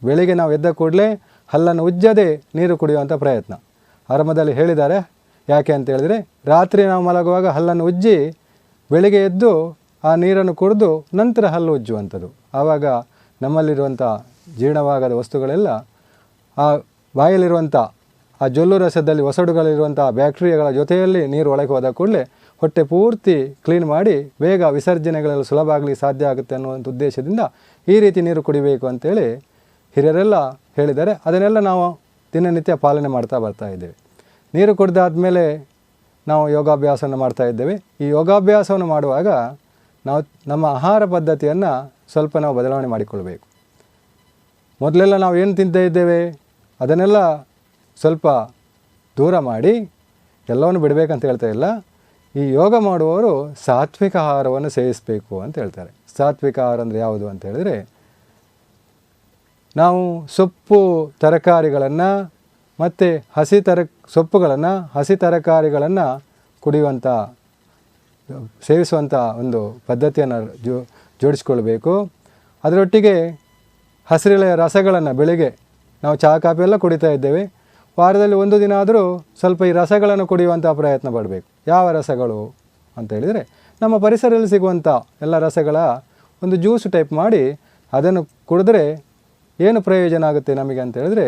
Speaker 2: ಬೆಳಿಗ್ಗೆ ನಾವು ಎದ್ದ ಕೂಡಲೇ ಹಲ್ಲನ್ನು ಉಜ್ಜದೆ ನೀರು ಕುಡಿಯುವಂಥ ಪ್ರಯತ್ನ ಆರಂಭದಲ್ಲಿ ಹೇಳಿದ್ದಾರೆ. ಯಾಕೆ ಅಂತ ಹೇಳಿದರೆ ರಾತ್ರಿ ನಾವು ಮಲಗುವಾಗ ಹಲ್ಲನ್ನು ಉಜ್ಜಿ ಬೆಳಿಗ್ಗೆ ಎದ್ದು ಆ ನೀರನ್ನು ಕುಡಿದು ನಂತರ ಹಲ್ಲು ಉಜ್ಜುವಂಥದ್ದು. ಆವಾಗ ನಮ್ಮಲ್ಲಿರುವಂಥ ಜೀರ್ಣವಾಗದ ವಸ್ತುಗಳೆಲ್ಲ ಆ ಬಾಯಲ್ಲಿರುವಂಥ ಆ ಜೊಲ್ಲು ರಸದಲ್ಲಿ ಒಸಡುಗಳಿರುವಂಥ ಬ್ಯಾಕ್ಟೀರಿಯಾಗಳ ಜೊತೆಯಲ್ಲಿ ನೀರು ಒಳಗೆ ಹೋದ ಕೂಡಲೇ ಹೊಟ್ಟೆ ಪೂರ್ತಿ ಕ್ಲೀನ್ ಮಾಡಿ ಬೇಗ ವಿಸರ್ಜನೆಗಳೆಲ್ಲ ಸುಲಭ ಆಗಲಿಕ್ಕೆ ಸಾಧ್ಯ ಆಗುತ್ತೆ ಅನ್ನುವಂಥ ಉದ್ದೇಶದಿಂದ ಈ ರೀತಿ ನೀರು ಕುಡಿಬೇಕು ಅಂತೇಳಿ ಹಿರಿಯರೆಲ್ಲ ಹೇಳಿದ್ದಾರೆ. ಅದನ್ನೆಲ್ಲ ನಾವು ದಿನನಿತ್ಯ ಪಾಲನೆ ಬರ್ತಾ ಇದ್ದೇವೆ. ನೀರು ಕುಡಿದಾದ್ಮೇಲೆ ನಾವು ಯೋಗಾಭ್ಯಾಸವನ್ನು ಮಾಡ್ತಾ ಇದ್ದೇವೆ. ಈ ಯೋಗಾಭ್ಯಾಸವನ್ನು ಮಾಡುವಾಗ ನಾವು ನಮ್ಮ ಆಹಾರ ಪದ್ಧತಿಯನ್ನು ಸ್ವಲ್ಪ ನಾವು ಬದಲಾವಣೆ ಮಾಡಿಕೊಳ್ಬೇಕು. ಮೊದಲೆಲ್ಲ ನಾವು ಏನು ತಿಂತಾ ಇದ್ದೇವೆ ಅದನ್ನೆಲ್ಲ ಸ್ವಲ್ಪ ದೂರ ಮಾಡಿ ಎಲ್ಲವನ್ನು ಬಿಡಬೇಕಂತ ಹೇಳ್ತಾ ಇಲ್ಲ. ಈ ಯೋಗ ಮಾಡುವವರು ಸಾತ್ವಿಕ ಆಹಾರವನ್ನು ಸೇವಿಸಬೇಕು ಅಂತ ಹೇಳ್ತಾರೆ. ಸಾತ್ವಿಕ ಆಹಾರ ಅಂದರೆ ಯಾವುದು ಅಂತ ಹೇಳಿದರೆ, ನಾವು ಸೊಪ್ಪು ತರಕಾರಿಗಳನ್ನು ಮತ್ತು ಸೊಪ್ಪುಗಳನ್ನು ಹಸಿ ತರಕಾರಿಗಳನ್ನು ಕುಡಿಯುವಂಥ ಸೇವಿಸುವಂಥ ಒಂದು ಪದ್ಧತಿಯನ್ನು ಜೋಡಿಸ್ಕೊಳ್ಬೇಕು. ಅದರೊಟ್ಟಿಗೆ ಹಸಿರೆಲೆಯ ರಸಗಳನ್ನು ಬೆಳಿಗ್ಗೆ ನಾವು ಚಹಾ ಕಾಫಿ ಎಲ್ಲ ಕುಡಿತಾ ಇದ್ದೇವೆ. ವಾರದಲ್ಲಿ 1 ದಿನ ಆದರೂ ಸ್ವಲ್ಪ ಈ ರಸಗಳನ್ನು ಕುಡಿಯುವಂಥ ಪ್ರಯತ್ನ ಪಡಬೇಕು. ಯಾವ ರಸಗಳು ಅಂತ ಹೇಳಿದರೆ, ನಮ್ಮ ಪರಿಸರದಲ್ಲಿ ಸಿಗುವಂಥ ಎಲ್ಲ ರಸಗಳ ಒಂದು ಜ್ಯೂಸ್ ಟೈಪ್ ಮಾಡಿ ಅದನ್ನು ಕುಡಿದ್ರೆ ಏನು ಪ್ರಯೋಜನ ಆಗುತ್ತೆ ನಮಗೆ ಅಂತ ಹೇಳಿದ್ರೆ,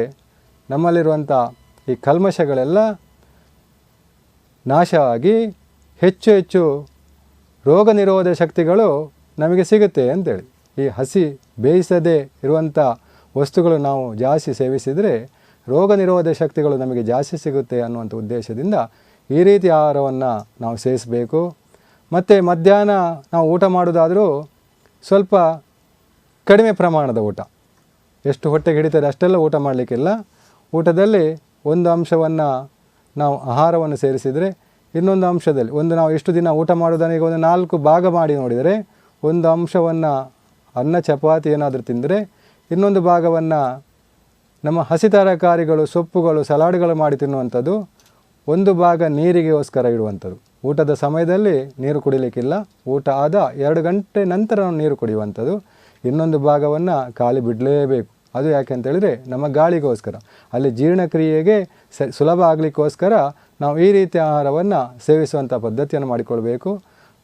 Speaker 2: ನಮ್ಮಲ್ಲಿರುವಂಥ ಈ ಕಲ್ಮಶಗಳೆಲ್ಲ ನಾಶವಾಗಿ ಹೆಚ್ಚು ರೋಗ ನಿರೋಧಕ ಶಕ್ತಿಗಳು ನಮಗೆ ಸಿಗುತ್ತೆ ಅಂತೇಳಿ. ಈ ಹಸಿ ಬೇಯಿಸದೇ ಇರುವಂಥ ವಸ್ತುಗಳು ನಾವು ಜಾಸ್ತಿ ಸೇವಿಸಿದರೆ ರೋಗ ನಿರೋಧಕ ಶಕ್ತಿಗಳು ನಮಗೆ ಜಾಸ್ತಿ ಸಿಗುತ್ತೆ ಅನ್ನುವಂಥ ಉದ್ದೇಶದಿಂದ ಈ ರೀತಿ ಆಹಾರವನ್ನು ನಾವು ಸೇವಿಸಬೇಕು. ಮತ್ತು ಮಧ್ಯಾಹ್ನ ನಾವು ಊಟ ಮಾಡೋದಾದರೂ ಸ್ವಲ್ಪ ಕಡಿಮೆ ಪ್ರಮಾಣದ ಊಟ, ಎಷ್ಟು ಹೊಟ್ಟೆಗೆ ಹಿಡಿತದೆ ಅಷ್ಟೆಲ್ಲ ಊಟ ಮಾಡಲಿಕ್ಕಿಲ್ಲ. ಊಟದಲ್ಲಿ ಒಂದು ಅಂಶವನ್ನು ನಾವು ಆಹಾರವನ್ನು ಸೇರಿಸಿದರೆ ಇನ್ನೊಂದು ಅಂಶದಲ್ಲಿ ನಾವು ಎಷ್ಟು ದಿನ ಊಟ ಮಾಡೋದನ್ನ ಈಗ ಒಂದು 4 ಭಾಗ ಮಾಡಿ ನೋಡಿದರೆ, ಒಂದು ಅಂಶವನ್ನು ಅನ್ನ ಚಪಾತಿ ಏನಾದರೂ ತಿಂದರೆ, ಇನ್ನೊಂದು ಭಾಗವನ್ನು ನಮ್ಮ ಹಸಿ ತರಕಾರಿಗಳು ಸೊಪ್ಪುಗಳು ಸಲಾಡ್ಗಳು ಮಾಡಿ ತಿನ್ನುವಂಥದ್ದು, ಒಂದು ಭಾಗ ನೀರಿಗೆಗೋಸ್ಕರ ಇಡುವಂಥದ್ದು. ಊಟದ ಸಮಯದಲ್ಲಿ ನೀರು ಕುಡಿಲಿಕ್ಕಿಲ್ಲ, ಊಟ ಆದ 2 ಗಂಟೆ ನಂತರ ನೀರು ಕುಡಿಯುವಂಥದ್ದು. ಇನ್ನೊಂದು ಭಾಗವನ್ನು ಖಾಲಿ ಬಿಡಲೇಬೇಕು. ಅದು ಯಾಕೆ ಅಂತೇಳಿದರೆ ನಮ್ಮ ಗಾಳಿಗೋಸ್ಕರ, ಅಲ್ಲಿ ಜೀರ್ಣಕ್ರಿಯೆಗೆ ಸುಲಭ ಆಗಲಿಕ್ಕೋಸ್ಕರ ನಾವು ಈ ರೀತಿಯ ಆಹಾರವನ್ನು ಸೇವಿಸುವಂಥ ಪದ್ಧತಿಯನ್ನು ಮಾಡಿಕೊಳ್ಬೇಕು.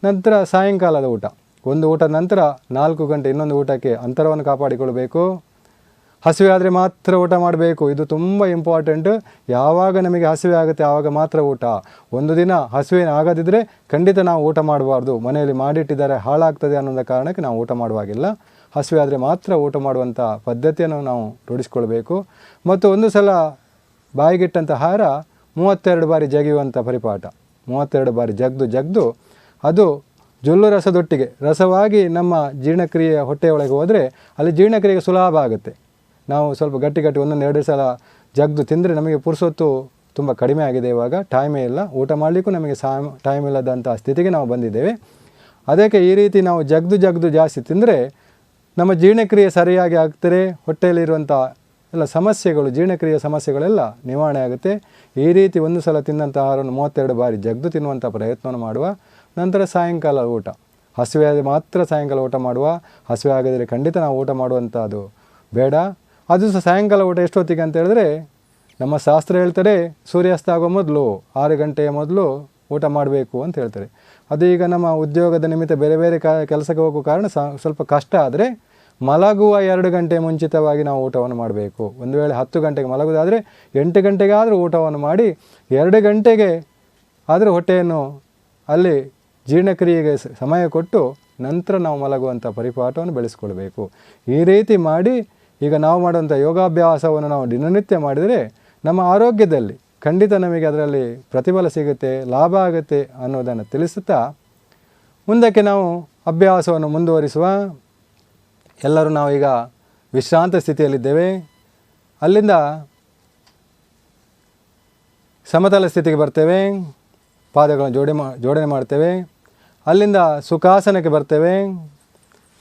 Speaker 2: ನಂತರ ಸಾಯಂಕಾಲದ ಊಟ, ಒಂದು ಊಟದ ನಂತರ 4 ಗಂಟೆ ಇನ್ನೊಂದು ಊಟಕ್ಕೆ ಅಂತರವನ್ನು ಕಾಪಾಡಿಕೊಳ್ಬೇಕು. ಹಸಿವೆ ಆದರೆ ಮಾತ್ರ ಊಟ ಮಾಡಬೇಕು, ಇದು ತುಂಬ ಇಂಪಾರ್ಟೆಂಟ್. ಯಾವಾಗ ನಮಗೆ ಹಸಿವೆ ಆಗುತ್ತೆ ಆವಾಗ ಮಾತ್ರ ಊಟ. ಒಂದು ದಿನ ಹಸಿವೆ ಆಗದಿದ್ದರೆ ಖಂಡಿತ ನಾವು ಊಟ ಮಾಡಬಾರ್ದು. ಮನೆಯಲ್ಲಿ ಮಾಡಿಟ್ಟಿದ್ದಾರೆ ಹಾಳಾಗ್ತದೆ ಅನ್ನೋ ಕಾರಣಕ್ಕೆ ನಾವು ಊಟ ಮಾಡುವಾಗಿಲ್ಲ. ಹಸಿವೆ ಆದರೆ ಮಾತ್ರ ಊಟ ಮಾಡುವಂಥ ಪದ್ಧತಿಯನ್ನು ನಾವು ರೂಢಿಸ್ಕೊಳ್ಬೇಕು. ಮತ್ತು ಒಂದು ಸಲ ಬಾಯಿಗಿಟ್ಟಂಥ ಆಹಾರ 32 ಬಾರಿ ಜಗಿಯುವಂಥ ಪರಿಪಾಠ. 32 ಬಾರಿ ಜಗ್ದು ಅದು ಜೊಲ್ಲು ರಸದೊಟ್ಟಿಗೆ ರಸವಾಗಿ ನಮ್ಮ ಜೀರ್ಣಕ್ರಿಯೆ ಹೊಟ್ಟೆಯೊಳಗೆ ಹೋದರೆ ಅಲ್ಲಿ ಜೀರ್ಣಕ್ರಿಯೆಗೆ ಸುಲಭ ಆಗುತ್ತೆ. ನಾವು ಸ್ವಲ್ಪ ಗಟ್ಟಿ 1-2 ಸಲ ಜಗ್ದು ತಿಂದರೆ ನಮಗೆ ಪುರ್ಸೊತ್ತು ತುಂಬ ಕಡಿಮೆ ಆಗಿದೆ. ಇವಾಗ ಟೈಮೇ ಇಲ್ಲ, ಊಟ ಮಾಡಲಿಕ್ಕೂ ನಮಗೆ ಟೈಮ್ ಇಲ್ಲದಂಥ ಸ್ಥಿತಿಗೆ ನಾವು ಬಂದಿದ್ದೇವೆ. ಅದಕ್ಕೆ ಈ ರೀತಿ ನಾವು ಜಗ್ದು ಜಾಸ್ತಿ ತಿಂದರೆ ನಮ್ಮ ಜೀರ್ಣಕ್ರಿಯೆ ಸರಿಯಾಗಿ ಆಗ್ತದೆ. ಹೊಟ್ಟೆಯಲ್ಲಿರುವಂಥ ಎಲ್ಲ ಸಮಸ್ಯೆಗಳು, ಜೀರ್ಣಕ್ರಿಯೆ ಸಮಸ್ಯೆಗಳೆಲ್ಲ ನಿವಾರಣೆ ಆಗುತ್ತೆ. ಈ ರೀತಿ ಒಂದು ಸಲ ತಿನ್ನಂಥ ಆಹಾರವನ್ನು 32 ಬಾರಿ ಜಗ್ದು ತಿನ್ನುವಂಥ ಪ್ರಯತ್ನವನ್ನು ಮಾಡುವ. ನಂತರ ಸಾಯಂಕಾಲ ಊಟ, ಹಸಿವೆ ಆದರೆ ಮಾತ್ರ ಸಾಯಂಕಾಲ ಊಟ ಮಾಡುವ. ಹಸಿವೆ ಆಗದಿದ್ದರೆ ಖಂಡಿತ ನಾವು ಊಟ ಮಾಡುವಂಥದ್ದು ಬೇಡ. ಅದು ಸಹ ಸಾಯಂಕಾಲ ಊಟ ಎಷ್ಟೊತ್ತಿಗೆ ಅಂತ ಹೇಳಿದ್ರೆ, ನಮ್ಮ ಶಾಸ್ತ್ರ ಹೇಳ್ತಾರೆ ಸೂರ್ಯಾಸ್ತ ಆಗೋ ಮೊದಲು 6 ಗಂಟೆಯ ಮೊದಲು ಊಟ ಮಾಡಬೇಕು ಅಂತ ಹೇಳ್ತಾರೆ. ಅದು ಈಗ ನಮ್ಮ ಉದ್ಯೋಗದ ನಿಮಿತ್ತ ಬೇರೆ ಬೇರೆ ಕೆಲಸಕ್ಕೆ ಹೋಗೋ ಕಾರಣ ಸ್ವಲ್ಪ ಕಷ್ಟ ಆದರೆ ಮಲಗುವ 2 ಗಂಟೆ ಮುಂಚಿತವಾಗಿ ನಾವು ಊಟವನ್ನು ಮಾಡಬೇಕು. ಒಂದು ವೇಳೆ 10 ಗಂಟೆಗೆ ಮಲಗೋದಾದರೆ 8 ಗಂಟೆಗಾದರೂ ಊಟವನ್ನು ಮಾಡಿ 2 ಗಂಟೆಗೆ ಆದರೆ ಹೊಟ್ಟೆಯನ್ನು ಅಲ್ಲಿ ಜೀರ್ಣಕ್ರಿಯೆಗೆ ಸಮಯ ಕೊಟ್ಟು ನಂತರ ನಾವು ಮಲಗುವಂಥ ಪರಿಪಾಠವನ್ನು ಬೆಳೆಸ್ಕೊಳ್ಬೇಕು. ಈ ರೀತಿ ಮಾಡಿ ಈಗ ನಾವು ಮಾಡುವಂಥ ಯೋಗಾಭ್ಯಾಸವನ್ನು ನಾವು ದಿನನಿತ್ಯ ಮಾಡಿದರೆ ನಮ್ಮ ಆರೋಗ್ಯದಲ್ಲಿ ಖಂಡಿತ ನಮಗೆ ಅದರಲ್ಲಿ ಪ್ರತಿಫಲ ಸಿಗುತ್ತೆ, ಲಾಭ ಆಗುತ್ತೆ ಅನ್ನೋದನ್ನು ತಿಳಿಸುತ್ತಾ ಮುಂದಕ್ಕೆ ನಾವು ಅಭ್ಯಾಸವನ್ನು ಮುಂದುವರಿಸುವ. ಎಲ್ಲರೂ ನಾವೀಗ ವಿಶ್ರಾಂತ ಸ್ಥಿತಿಯಲ್ಲಿದ್ದೇವೆ. ಅಲ್ಲಿಂದ ಸಮತಲ ಸ್ಥಿತಿಗೆ ಬರ್ತೇವೆ, ಪಾದಗಳನ್ನು ಜೋಡಣೆ ಮಾಡ್ತೇವೆ. ಅಲ್ಲಿಂದ ಸುಖಾಸನಕ್ಕೆ ಬರ್ತೇವೆ,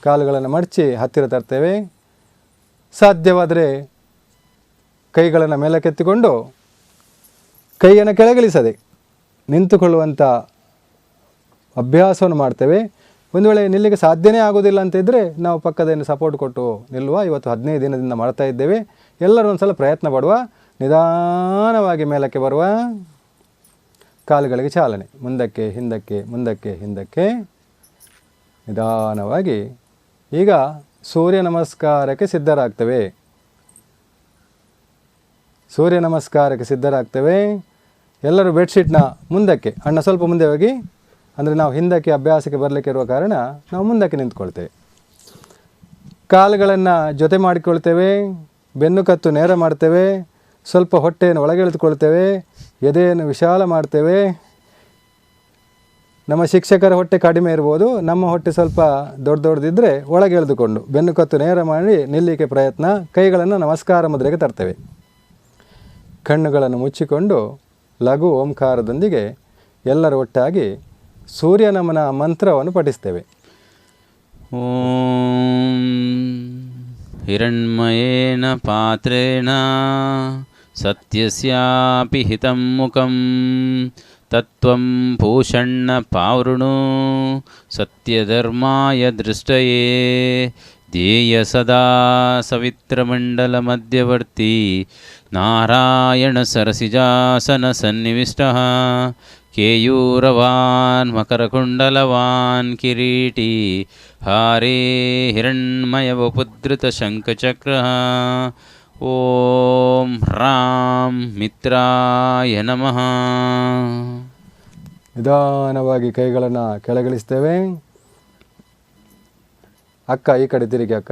Speaker 2: ಕಾಲುಗಳನ್ನು ಮಡಚಿ ಹತ್ತಿರ ತರ್ತೇವೆ. ಸಾಧ್ಯವಾದರೆ ಕೈಗಳನ್ನು ಮೇಲಕ್ಕೆತ್ತಿಕೊಂಡು ಕೈಯನ್ನು ಕೆಳಗಿಳಿಸದೆ ನಿಂತುಕೊಳ್ಳುವಂಥ ಅಭ್ಯಾಸವನ್ನು ಮಾಡ್ತೇವೆ. ಒಂದು ವೇಳೆ ನಿಲ್ಲಿಗೆ ಸಾಧ್ಯನೇ ಆಗೋದಿಲ್ಲ ಅಂತ ಇದ್ದರೆ ನಾವು ಪಕ್ಕದಲ್ಲಿ ಸಪೋರ್ಟ್ ಕೊಟ್ಟು ನಿಲ್ಲುವ. ಇವತ್ತು 15 ದಿನದಿಂದ ಮಾಡ್ತಾ ಇದ್ದೇವೆ. ಎಲ್ಲರೂ ಒಂದು ಸಲ ಪ್ರಯತ್ನ ಪಡುವ. ನಿಧಾನವಾಗಿ ಮೇಲಕ್ಕೆ ಬರುವ, ಕಾಲುಗಳಿಗೆ ಚಾಲನೆ, ಮುಂದಕ್ಕೆ ಹಿಂದಕ್ಕೆ ಮುಂದಕ್ಕೆ ಹಿಂದಕ್ಕೆ ನಿಧಾನವಾಗಿ. ಈಗ ಸೂರ್ಯ ನಮಸ್ಕಾರಕ್ಕೆ ಸಿದ್ಧರಾಗ್ತೇವೆ. ಸೂರ್ಯ ನಮಸ್ಕಾರಕ್ಕೆ ಸಿದ್ಧರಾಗ್ತೇವೆ. ಎಲ್ಲರೂ ಬೆಡ್ಶೀಟ್ನ ಮುಂದಕ್ಕೆ, ಅಣ್ಣ ಸ್ವಲ್ಪ ಮುಂದೆ ಹೋಗಿ, ಅಂದರೆ ನಾವು ಹಿಂದಕ್ಕೆ ಅಭ್ಯಾಸಕ್ಕೆ ಬರಲಿಕ್ಕೆ ಇರುವ ಕಾರಣ ನಾವು ಮುಂದಕ್ಕೆ ನಿಂತ್ಕೊಳ್ತೇವೆ. ಕಾಲುಗಳನ್ನು ಜೊತೆ ಮಾಡಿಕೊಳ್ತೇವೆ, ಬೆನ್ನು ಕತ್ತು ನೇರ ಮಾಡ್ತೇವೆ, ಸ್ವಲ್ಪ ಹೊಟ್ಟೆಯನ್ನು ಒಳಗೆಳೆದುಕೊಳ್ತೇವೆ, ಎದೆಯನ್ನು ವಿಶಾಲ ಮಾಡ್ತೇವೆ. ನಮ್ಮ ಶಿಕ್ಷಕರ ಹೊಟ್ಟೆ ಕಡಿಮೆ ಇರ್ಬೋದು, ನಮ್ಮ ಹೊಟ್ಟೆ ಸ್ವಲ್ಪ ದೊಡ್ಡದಿದ್ದರೆ ಒಳಗೆಳೆದುಕೊಂಡು ಬೆನ್ನು ಕತ್ತು ನೇರ ಮಾಡಿ ನಿಲ್ಲಿಕ್ಕೆ ಪ್ರಯತ್ನ. ಕೈಗಳನ್ನು ನಮಸ್ಕಾರ ಮುದ್ರೆಗೆ ತರ್ತೇವೆ. ಕಣ್ಣುಗಳನ್ನು ಮುಚ್ಚಿಕೊಂಡು ಲಘು ಓಂಕಾರದೊಂದಿಗೆ ಎಲ್ಲರ ಒಟ್ಟಾಗಿ ಸೂರ್ಯ ನಮನ ಮಂತ್ರವನ್ನು ಪಠಿಸ್ತೇವೆ.
Speaker 3: ಓಂ ಹಿರಣ್ಮಯೇನ ಪಾತ್ರೇಣ ಸತ್ಯಸ್ಯಾಪಿ ಹಿತಂ ಮುಖಂ ತತ್ವಂ ಭೂಷಣ್ಣ ಪಾವೃಣು ಸತ್ಯಧರ್ಮಾಯ ದೃಷ್ಟಯೇ ಧ್ಯೇಯ ಸದಾ ಸವಿತ್ರಮಂಡಲ ಮಧ್ಯವರ್ತಿ ನಾರಾಯಣ ಸರಸಿಜಾಸನ ಸನ್ನಿವಿಷ್ಟಃ ಕೇಯೂರವಾನ್ ಮಕರಕುಂಡಲವಾನ್ ಕಿರೀಟಿ ಹಾರೇ ಹಿರಣ್ಮಯ ವಪುದ್ರತ ಶಂಖಚಕ್ರಃ. ಓಂ ಹ್ರಾಂ ಮಿತ್ರಾಯ ನಮಃ.
Speaker 2: ನಿಧಾನವಾಗಿ ಕೈಗಳನ್ನು ಕೆಳಗಿಳಿಸ್ತೇವೆ. ಅಕ್ಕ ಈ ಕಡೆ ತಿರುಗಿ ಅಕ್ಕ.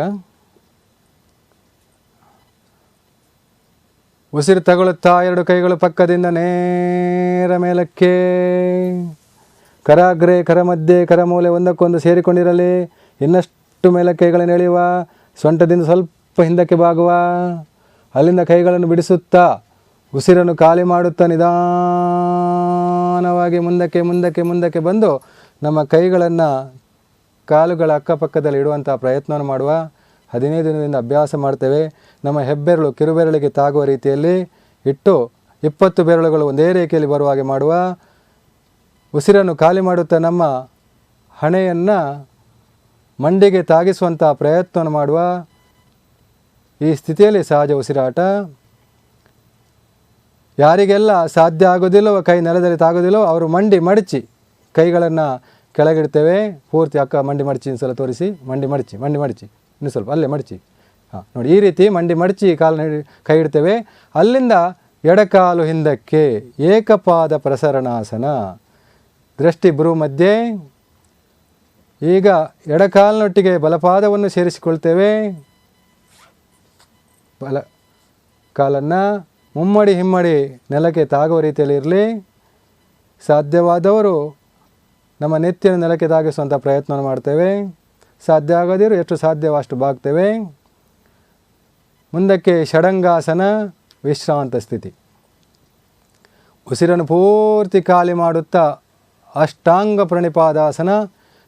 Speaker 2: ಉಸಿರು ತಗೊಳ್ಳುತ್ತಾ 2 ಕೈಗಳು ಪಕ್ಕದಿಂದ ನೇರ ಮೇಲಕ್ಕೆ, ಕರಾಗ್ರೆ ಕರ ಮಧ್ಯೆ ಕರಮೂಲೆ ಒಂದಕ್ಕೊಂದು ಸೇರಿಕೊಂಡಿರಲಿ. ಇನ್ನಷ್ಟು ಮೇಲಕ್ಕೆ ಕೈಗಳನ್ನು ಎಳೆಯುವ, ಸೊಂಟದಿಂದ ಸ್ವಲ್ಪ ಹಿಂದಕ್ಕೆ ಬಾಗುವ. ಅಲ್ಲಿಂದ ಕೈಗಳನ್ನು ಬಿಡಿಸುತ್ತಾ ಉಸಿರನ್ನು ಖಾಲಿ ಮಾಡುತ್ತಾ ನಿಧಾನವಾಗಿ ಮುಂದಕ್ಕೆ ಮುಂದಕ್ಕೆ ಮುಂದಕ್ಕೆ ಬಂದು ನಮ್ಮ ಕೈಗಳನ್ನು ಕಾಲುಗಳ ಅಕ್ಕಪಕ್ಕದಲ್ಲಿ ಇಡುವಂಥ ಪ್ರಯತ್ನವನ್ನು ಮಾಡುವ. 15 ದಿನದಿಂದ ಅಭ್ಯಾಸ ಮಾಡ್ತೇವೆ. ನಮ್ಮ ಹೆಬ್ಬೆರಳು ಕಿರುಬೆರಳಿಗೆ ತಾಗುವ ರೀತಿಯಲ್ಲಿ ಇಟ್ಟು 20 ಬೆರಳುಗಳು ಒಂದೇ ರೇಖೆಯಲ್ಲಿ ಬರುವ ಹಾಗೆ ಮಾಡುವ. ಉಸಿರನ್ನು ಖಾಲಿ ಮಾಡುತ್ತಾ ನಮ್ಮ ಹಣೆಯನ್ನು ಮಂಡಿಗೆ ತಾಗಿಸುವಂಥ ಪ್ರಯತ್ನವನ್ನು ಮಾಡುವ. ಈ ಸ್ಥಿತಿಯಲ್ಲಿ ಸಹಜ ಉಸಿರಾಟ. ಯಾರಿಗೆಲ್ಲ ಸಾಧ್ಯ ಆಗೋದಿಲ್ಲವೋ, ಕೈ ನೆಲದಲ್ಲಿ ತಾಗೋದಿಲ್ಲವೋ ಅವರು ಮಂಡಿ ಮಡಚಿ ಕೈಗಳನ್ನು ಕೆಳಗಿಡ್ತೇವೆ. ಪೂರ್ತಿ ಅಕ್ಕ ಮಂಡಿ ಮಡಚಿ ಸಲ ತೋರಿಸಿ. ಮಂಡಿ ಮಡಚಿ ಇನ್ನು ಸ್ವಲ್ಪ ಅಲ್ಲೇ ಮಡಚಿ. ಹಾಂ ನೋಡಿ, ಈ ರೀತಿ ಮಂಡಿ ಮಡಚಿ ಕಾಲನ್ನ ಕೈ ಇಡ್ತೇವೆ. ಅಲ್ಲಿಂದ ಎಡಕಾಲು ಹಿಂದಕ್ಕೆ ಏಕಪಾದ ಪ್ರಸರಣಾಸನ, ದೃಷ್ಟಿ ಭ್ರೂ ಮಧ್ಯೆ. ಈಗ ಎಡಕಾಲಿನೊಟ್ಟಿಗೆ ಬಲಪಾದವನ್ನು ಸೇರಿಸಿಕೊಳ್ತೇವೆ. ಬಲ ಕಾಲನ್ನು ಮುಮ್ಮಡಿ ಹಿಮ್ಮಡಿ ನೆಲಕ್ಕೆ ತಾಗುವ ರೀತಿಯಲ್ಲಿ ಇರಲಿ. ಸಾಧ್ಯವಾದವರು ನಮ್ಮ ನೆತ್ತಿನ ನೆಲಕ್ಕೆ ತಾಗಿಸುವಂಥ ಪ್ರಯತ್ನವನ್ನು ಮಾಡ್ತೇವೆ. ಸಾಧ್ಯ ಆಗೋದಿರು ಎಷ್ಟು ಸಾಧ್ಯವೋ ಅಷ್ಟು ಬಾಗ್ತೇವೆ. ಮುಂದಕ್ಕೆ ಷಡಂಗಾಸನ, ವಿಶ್ರಾಂತ ಸ್ಥಿತಿ. ಉಸಿರನ್ನು ಪೂರ್ತಿ ಖಾಲಿ ಮಾಡುತ್ತಾ ಅಷ್ಟಾಂಗ ಪ್ರಣಿಪಾದಾಸನ.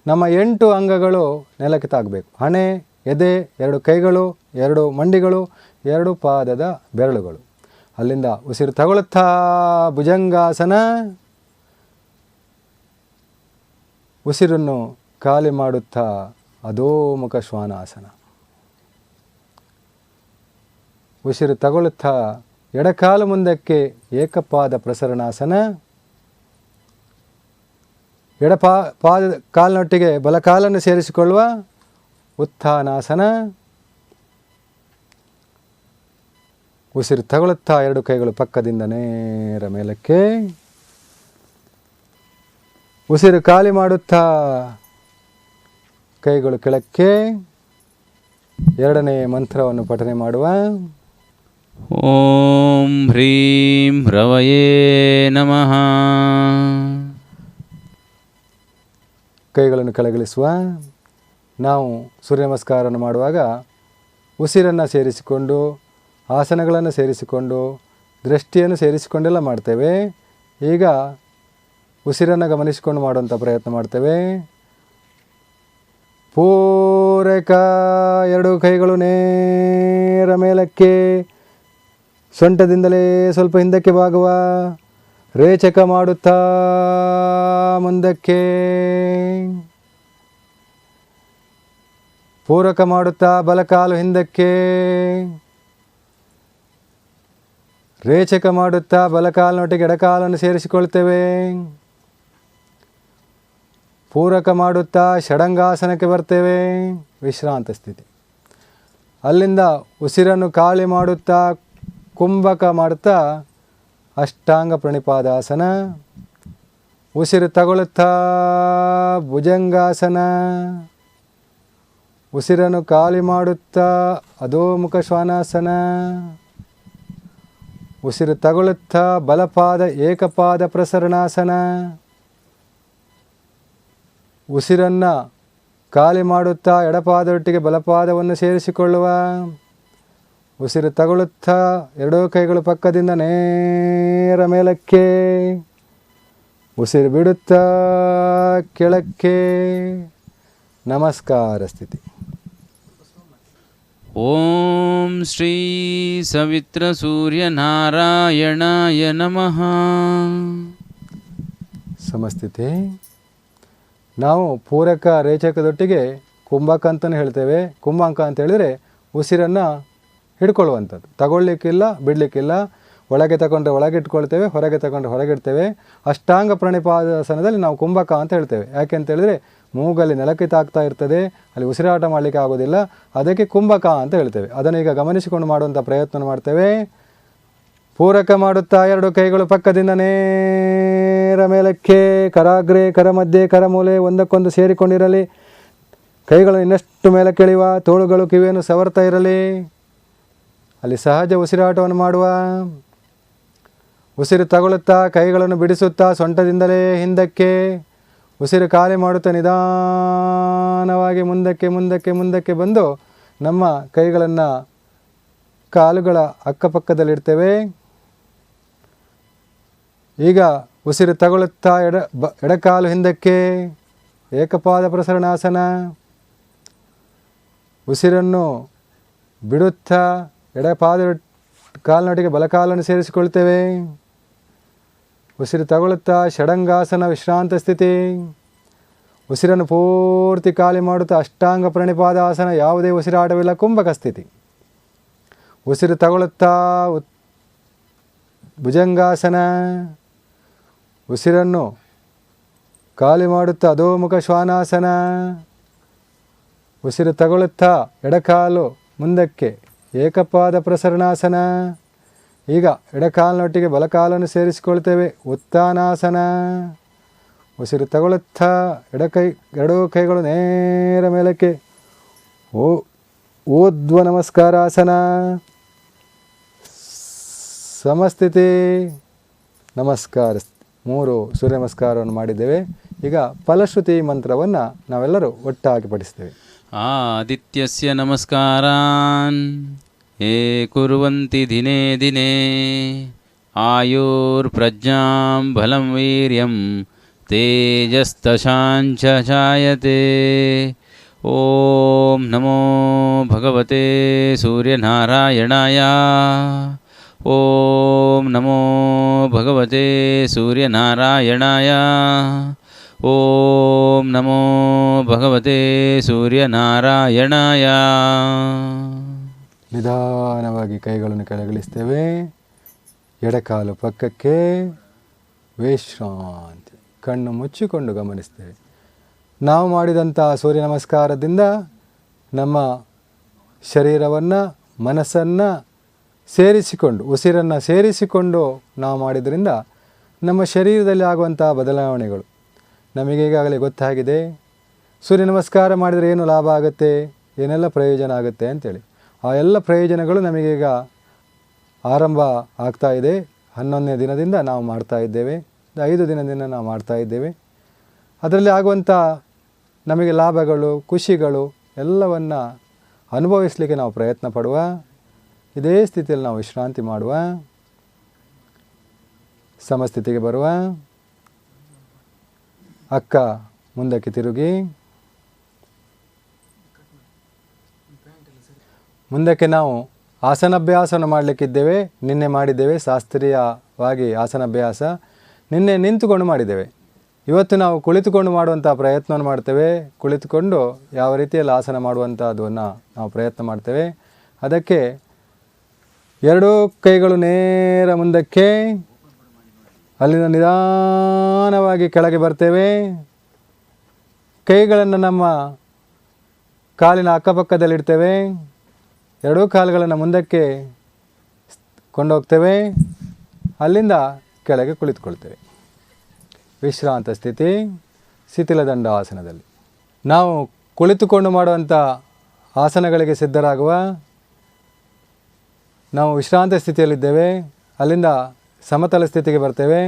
Speaker 2: ನಮ್ಮ 8 ಅಂಗಗಳು ನೆಲಕ್ಕೆ ತಾಗಬೇಕು. ಹಣೆ, ಎದೆ, 2 ಕೈಗಳು, 2 ಮಂಡಿಗಳು, 2 ಪಾದದ ಬೆರಳುಗಳು. ಅಲ್ಲಿಂದ ಉಸಿರು ತಗೊಳ್ಳುತ್ತಾ ಭುಜಂಗಾಸನ. ಉಸಿರನ್ನು ಖಾಲಿ ಮಾಡುತ್ತಾ ಅಧೋಮುಖ ಶ್ವಾನಾಸನ. ಉಸಿರು ತಗೊಳ್ಳುತ್ತಾ ಎಡಕಾಲು ಮುಂದಕ್ಕೆ ಏಕಪಾದ ಪ್ರಸರಣಾಸನ. ಪಾದ ಕಾಲಿನೊಟ್ಟಿಗೆ ಬಲಕಾಲನ್ನು ಸೇರಿಸಿಕೊಳ್ಳುವ ಉತ್ಥಾನಾಸನ. ಉಸಿರು ತಗೊಳ್ಳುತ್ತಾ 2 ಕೈಗಳು ಪಕ್ಕದಿಂದ ನೇರ ಮೇಲಕ್ಕೆ. ಉಸಿರು ಖಾಲಿ ಮಾಡುತ್ತಾ ಕೈಗಳು ಕೆಳಕ್ಕೆ. 2ನೇ ಮಂತ್ರವನ್ನು ಪಠನೆ ಮಾಡುವ.
Speaker 3: ಓಂ ಹ್ರೀಂ ರವಯೇ ನಮಃ.
Speaker 2: ಕೈಗಳನ್ನು ಕೆಳಗಿಳಿಸುವ. ನಾವು ಸೂರ್ಯ ನಮಸ್ಕಾರವನ್ನು ಮಾಡುವಾಗ ಉಸಿರನ್ನು ಸೇರಿಸಿಕೊಂಡು, ಆಸನಗಳನ್ನು ಸೇರಿಸಿಕೊಂಡು, ದೃಷ್ಟಿಯನ್ನು ಸೇರಿಸಿಕೊಂಡೆಲ್ಲ ಮಾಡ್ತೇವೆ. ಈಗ ಉಸಿರನ್ನು ಗಮನಿಸಿಕೊಂಡು ಮಾಡುವಂಥ ಪ್ರಯತ್ನ ಮಾಡ್ತೇವೆ. ಪೂರಕ 2 ಕೈಗಳು ನೇರ ಮೇಲಕ್ಕೆ, ಸೊಂಟದಿಂದಲೇ ಸ್ವಲ್ಪ ಹಿಂದಕ್ಕೆ ಬಾಗುವ. ರೇಚಕ ಮಾಡುತ್ತಾ ಮುಂದಕ್ಕೆ, ಪೂರಕ ಮಾಡುತ್ತಾ ಬಲಕಾಲು ಹಿಂದಕ್ಕೆ, ರೇಚಕ ಮಾಡುತ್ತಾ ಬಲಕಾಲಿನೊಟ್ಟಿಗೆ ಎಡಕಾಲನ್ನು ಸೇರಿಸಿಕೊಳ್ತೇವೆ. ಪೂರಕ ಮಾಡುತ್ತಾ ಷಡಂಗಾಸನಕ್ಕೆ ಬರ್ತೇವೆ, ವಿಶ್ರಾಂತ ಸ್ಥಿತಿ. ಅಲ್ಲಿಂದ ಉಸಿರನ್ನು ಖಾಲಿ ಮಾಡುತ್ತಾ ಕುಂಭಕ ಮಾಡುತ್ತಾ ಅಷ್ಟಾಂಗ ಪ್ರಣಿಪಾದಾಸನ. ಉಸಿರು ತಗೊಳ್ಳುತ್ತಾ ಭುಜಂಗಾಸನ. ಉಸಿರನ್ನು ಖಾಲಿ ಮಾಡುತ್ತಾ ಅಧೋಮುಖ ಶ್ವಾನಾಸನ. ಉಸಿರು ತಗೊಳ್ಳುತ್ತಾ ಬಲಪಾದ ಏಕಪಾದ ಪ್ರಸರಣಾಸನ. ಉಸಿರನ್ನು ಖಾಲಿ ಮಾಡುತ್ತಾ ಎಡಪಾದೊಟ್ಟಿಗೆ ಬಲಪಾದವನ್ನು ಸೇರಿಸಿಕೊಳ್ಳುವ. ಉಸಿರು ತಗೊಳ್ಳುತ್ತಾ 2 ಕೈಗಳು ಪಕ್ಕದಿಂದ ನೇರ ಮೇಲಕ್ಕೆ. ಉಸಿರು ಬಿಡುತ್ತಾ ಕೆಳಕ್ಕೆ. ನಮಸ್ಕಾರ ಸ್ಥಿತಿ.
Speaker 3: ಓಂ ಶ್ರೀ ಸವಿತ್ರ ಸೂರ್ಯ ನಾರಾಯಣಾಯ ನಮಃ.
Speaker 2: ಸಮಸ್ಥಿತಿ. ನಾವು ಪೂರಕ ರೇಚಕದೊಟ್ಟಿಗೆ ಕುಂಭಕ ಅಂತಲೂ ಹೇಳ್ತೇವೆ. ಕುಂಭಾಂಕ ಅಂತ ಹೇಳಿದರೆ ಉಸಿರನ್ನು ಹಿಡ್ಕೊಳ್ಳುವಂಥದ್ದು, ತಗೊಳ್ಳಿಕ್ಕಿಲ್ಲ ಬಿಡಲಿಕ್ಕಿಲ್ಲ. ಒಳಗೆ ತಗೊಂಡ್ರೆ ಒಳಗೆ ಇಟ್ಕೊಳ್ತೇವೆ, ಹೊರಗೆ ತಗೊಂಡ್ರೆ ಹೊರಗೆ ಇಡ್ತೇವೆ. ಅಷ್ಟಾಂಗ ಪ್ರಣಿಪಾದಾಸನದಲ್ಲಿ ನಾವು ಕುಂಭಕ ಅಂತ ಹೇಳ್ತೇವೆ. ಯಾಕೆ ಅಂತ ಹೇಳಿದರೆ ಮೂಗಲ್ಲಿ ನೆಲಕ್ಕೆ ತಾಗ್ತಾ ಇರ್ತದೆ, ಅಲ್ಲಿ ಉಸಿರಾಟ ಮಾಡಲಿಕ್ಕೆ ಆಗೋದಿಲ್ಲ, ಅದಕ್ಕೆ ಕುಂಭಕ ಅಂತ ಹೇಳ್ತೇವೆ. ಅದನ್ನು ಈಗ ಗಮನಿಸಿಕೊಂಡು ಮಾಡುವಂಥ ಪ್ರಯತ್ನ ಮಾಡ್ತೇವೆ. ಪೂರಕ ಮಾಡುತ್ತಾ 2 ಕೈಗಳು ಪಕ್ಕದಿಂದ ನೇರ ಮೇಲಕ್ಕೆ. ಕರಾಗ್ರೆ ಕರ ಮಧ್ಯೆ ಕರಮೂಲೆ ಒಂದಕ್ಕೊಂದು ಸೇರಿಕೊಂಡಿರಲಿ. ಕೈಗಳು ಇನ್ನಷ್ಟು ಮೇಲಕ್ಕೆ ಎಳೆಯುವ. ತೋಳುಗಳು ಕಿವಿಯನ್ನು ಸವರ್ತಾ ಇರಲಿ. ಅಲ್ಲಿ ಸಹಜ ಉಸಿರಾಟವನ್ನು ಮಾಡುವ. ಉಸಿರು ತಗೊಳ್ಳುತ್ತಾ ಕೈಗಳನ್ನು ಬಿಡಿಸುತ್ತಾ ಸೊಂಟದಿಂದಲೇ ಹಿಂದಕ್ಕೆ. ಉಸಿರು ಖಾಲಿ ಮಾಡುತ್ತಾ ನಿಧಾನವಾಗಿ ಮುಂದಕ್ಕೆ ಮುಂದಕ್ಕೆ ಮುಂದಕ್ಕೆ ಬಂದು ನಮ್ಮ ಕೈಗಳನ್ನು ಕಾಲುಗಳ ಅಕ್ಕಪಕ್ಕದಲ್ಲಿಡ್ತೇವೆ. ಈಗ ಉಸಿರು ತಗೊಳ್ಳುತ್ತಾ ಎಡಕಾಲು ಹಿಂದಕ್ಕೆ, ಏಕಪಾದ ಪ್ರಸರಣಾಸನ. ಉಸಿರನ್ನು ಬಿಡುತ್ತಾ ಎಡಪಾದ ಕಾಲಿನೊಟ್ಟಿಗೆ ಬಲಕಾಲನ್ನು ಸೇರಿಸಿಕೊಳ್ತೇವೆ. ಉಸಿರು ತಗೊಳ್ಳುತ್ತಾ ಷಡಂಗಾಸನ ವಿಶ್ರಾಂತ ಸ್ಥಿತಿ. ಉಸಿರನ್ನು ಪೂರ್ತಿ ಖಾಲಿ ಮಾಡುತ್ತಾ ಅಷ್ಟಾಂಗ ಪ್ರಣಿಪಾದಾಸನ, ಯಾವುದೇ ಉಸಿರಾಟವಿಲ್ಲ, ಕುಂಭಕ ಸ್ಥಿತಿ. ಉಸಿರು ತಗೊಳ್ಳುತ್ತಾ ಭುಜಂಗಾಸನ. ಉಸಿರನ್ನು ಖಾಲಿ ಮಾಡುತ್ತಾ ಅಧೋಮುಖ ಶ್ವಾನಾಸನ. ಉಸಿರು ತಗೊಳ್ಳುತ್ತಾ ಎಡಕಾಲು ಮುಂದಕ್ಕೆ, ಏಕಪಾದ ಪ್ರಸರಣಾಸನ. ಈಗ ಎಡಕಾಲಿನೊಟ್ಟಿಗೆ ಬಲಕಾಲನ್ನು ಸೇರಿಸಿಕೊಳ್ತೇವೆ, ಉತ್ಥಾನಾಸನ. ಉಸಿರು ತಗೊಳ್ಳುತ್ತಾ 2 ಕೈಗಳು ನೇರ ಮೇಲಕ್ಕೆ, ಊರ್ಧ್ವ ನಮಸ್ಕಾರಾಸನ. ಸಮಸ್ಥಿತಿ. ನಮಸ್ಕಾರ. 3 ಸೂರ್ಯ ನಮಸ್ಕಾರವನ್ನು ಮಾಡಿದ್ದೇವೆ. ಈಗ ಫಲಶ್ರುತಿ ಮಂತ್ರವನ್ನು ನಾವೆಲ್ಲರೂ ಒಟ್ಟಾಗಿ ಪಠಿಸ್ತೇವೆ.
Speaker 3: ಆದಿತ್ಯಸ್ಯ ನಮಸ್ಕಾರಾನ್ ಯೇ ಕುರ್ವಂತಿ ದಿನೇ ದಿನೇ ಆಯುರ್ಪ್ರಜ್ಞಾಂ ಬಲಂ ವೀರ್ಯಂ ತೇಜಸ್ತಶಾಂಚ ಜಾಯತೆ. ಓಂ ನಮೋ ಭಗವತೆ ಸೂರ್ಯನಾರಾಯಣಾಯ. ಓಂ ನಮೋ ಭಗವತೆ ಸೂರ್ಯನಾರಾಯಣಾಯ. ಓಂ ನಮೋ ಭಗವತೆ ಸೂರ್ಯನಾರಾಯಣಾಯ.
Speaker 2: ನಿಧಾನವಾಗಿ ಕೈಗಳನ್ನು ಕೆಳಗಿಳಿಸ್ತೇವೆ. ಎಡಕಾಲು ಪಕ್ಕಕ್ಕೆ, ವಿಶ್ರಾಂತಿ. ಕಣ್ಣು ಮುಚ್ಚಿಕೊಂಡು ಗಮನಿಸ್ತೇವೆ. ನಾವು ಮಾಡಿದಂಥ ಸೂರ್ಯ ನಮಸ್ಕಾರದಿಂದ ನಮ್ಮ ಶರೀರವನ್ನು ಮನಸ್ಸನ್ನು ಸೇರಿಸಿಕೊಂಡು ಉಸಿರನ್ನು ಸೇರಿಸಿಕೊಂಡು ನಾವು ಮಾಡಿದ್ರಿಂದ ನಮ್ಮ ಶರೀರದಲ್ಲಿ ಆಗುವಂಥ ಬದಲಾವಣೆಗಳು ನಮಗೆ ಈಗಾಗಲೇ ಗೊತ್ತಾಗಿದೆ. ಸೂರ್ಯ ನಮಸ್ಕಾರ ಮಾಡಿದರೆ ಏನು ಲಾಭ ಆಗುತ್ತೆ, ಏನೆಲ್ಲ ಪ್ರಯೋಜನ ಆಗುತ್ತೆ ಅಂಥೇಳಿ ಆ ಎಲ್ಲ ಪ್ರಯೋಜನಗಳು ನಮಗೀಗ ಆರಂಭ ಆಗ್ತಾ ಇದೆ. 11ನೇ ದಿನದಿಂದ ನಾವು ಮಾಡ್ತಾ ಇದ್ದೇವೆ, 5 ದಿನದಿಂದ ನಾವು ಮಾಡ್ತಾ ಇದ್ದೇವೆ. ಅದರಲ್ಲಿ ಆಗುವಂಥ ನಮಗೆ ಲಾಭಗಳು ಖುಷಿಗಳು ಎಲ್ಲವನ್ನು ಅನುಭವಿಸಲಿಕ್ಕೆ ನಾವು ಪ್ರಯತ್ನ ಪಡುವ. ಇದೇ ಸ್ಥಿತಿಯಲ್ಲಿ ನಾವು ವಿಶ್ರಾಂತಿ ಮಾಡುವ, ಸಮಸ್ಥಿತಿಗೆ ಬರುವ. ಅಕ್ಕ ಮುಂದಕ್ಕೆ ತಿರುಗಿ, ಮುಂದಕ್ಕೆ ನಾವು ಆಸನಾಭ್ಯಾಸವನ್ನು ಮಾಡಲಿಕ್ಕಿದ್ದೇವೆ. ನಿನ್ನೆ ಮಾಡಿದ್ದೇವೆ ಶಾಸ್ತ್ರೀಯವಾಗಿ ಆಸನಾಭ್ಯಾಸ, ನಿನ್ನೆ ನಿಂತುಕೊಂಡು ಮಾಡಿದ್ದೇವೆ. ಇವತ್ತು ನಾವು ಕುಳಿತುಕೊಂಡು ಮಾಡುವಂಥ ಪ್ರಯತ್ನವನ್ನು ಮಾಡ್ತೇವೆ. ಕುಳಿತುಕೊಂಡು ಯಾವ ರೀತಿಯಲ್ಲಿ ಆಸನ ಮಾಡುವಂಥದ್ದನ್ನು ನಾವು ಪ್ರಯತ್ನ ಮಾಡ್ತೇವೆ. ಅದಕ್ಕೆ 2 ಕೈಗಳು ನೇರ ಮುಂದಕ್ಕೆ, ಅಲ್ಲಿಂದ ನಿಧಾನವಾಗಿ ಕೆಳಗೆ ಬರ್ತೇವೆ. ಕೈಗಳನ್ನು ನಮ್ಮ ಕಾಲಿನ ಅಕ್ಕಪಕ್ಕದಲ್ಲಿಡ್ತೇವೆ. 2 ಕಾಲುಗಳನ್ನು ಮುಂದಕ್ಕೆ ಕೊಂಡೋಗ್ತೇವೆ. ಅಲ್ಲಿಂದ ಕೆಳಗೆ ಕುಳಿತುಕೊಳ್ತೇವೆ. ವಿಶ್ರಾಂತ ಸ್ಥಿತಿ, ಶಿಥಿಲದಂಡ ಆಸನದಲ್ಲಿ ನಾವು ಕುಳಿತುಕೊಂಡು ಮಾಡುವಂಥ ಆಸನಗಳಿಗೆ ಸಿದ್ಧರಾಗುವ. ನಾವು ವಿಶ್ರಾಂತ ಸ್ಥಿತಿಯಲ್ಲಿದ್ದೇವೆ, ಅಲ್ಲಿಂದ ಸಮತಲ ಸ್ಥಿತಿಗೆ ಬರ್ತೇವೆ.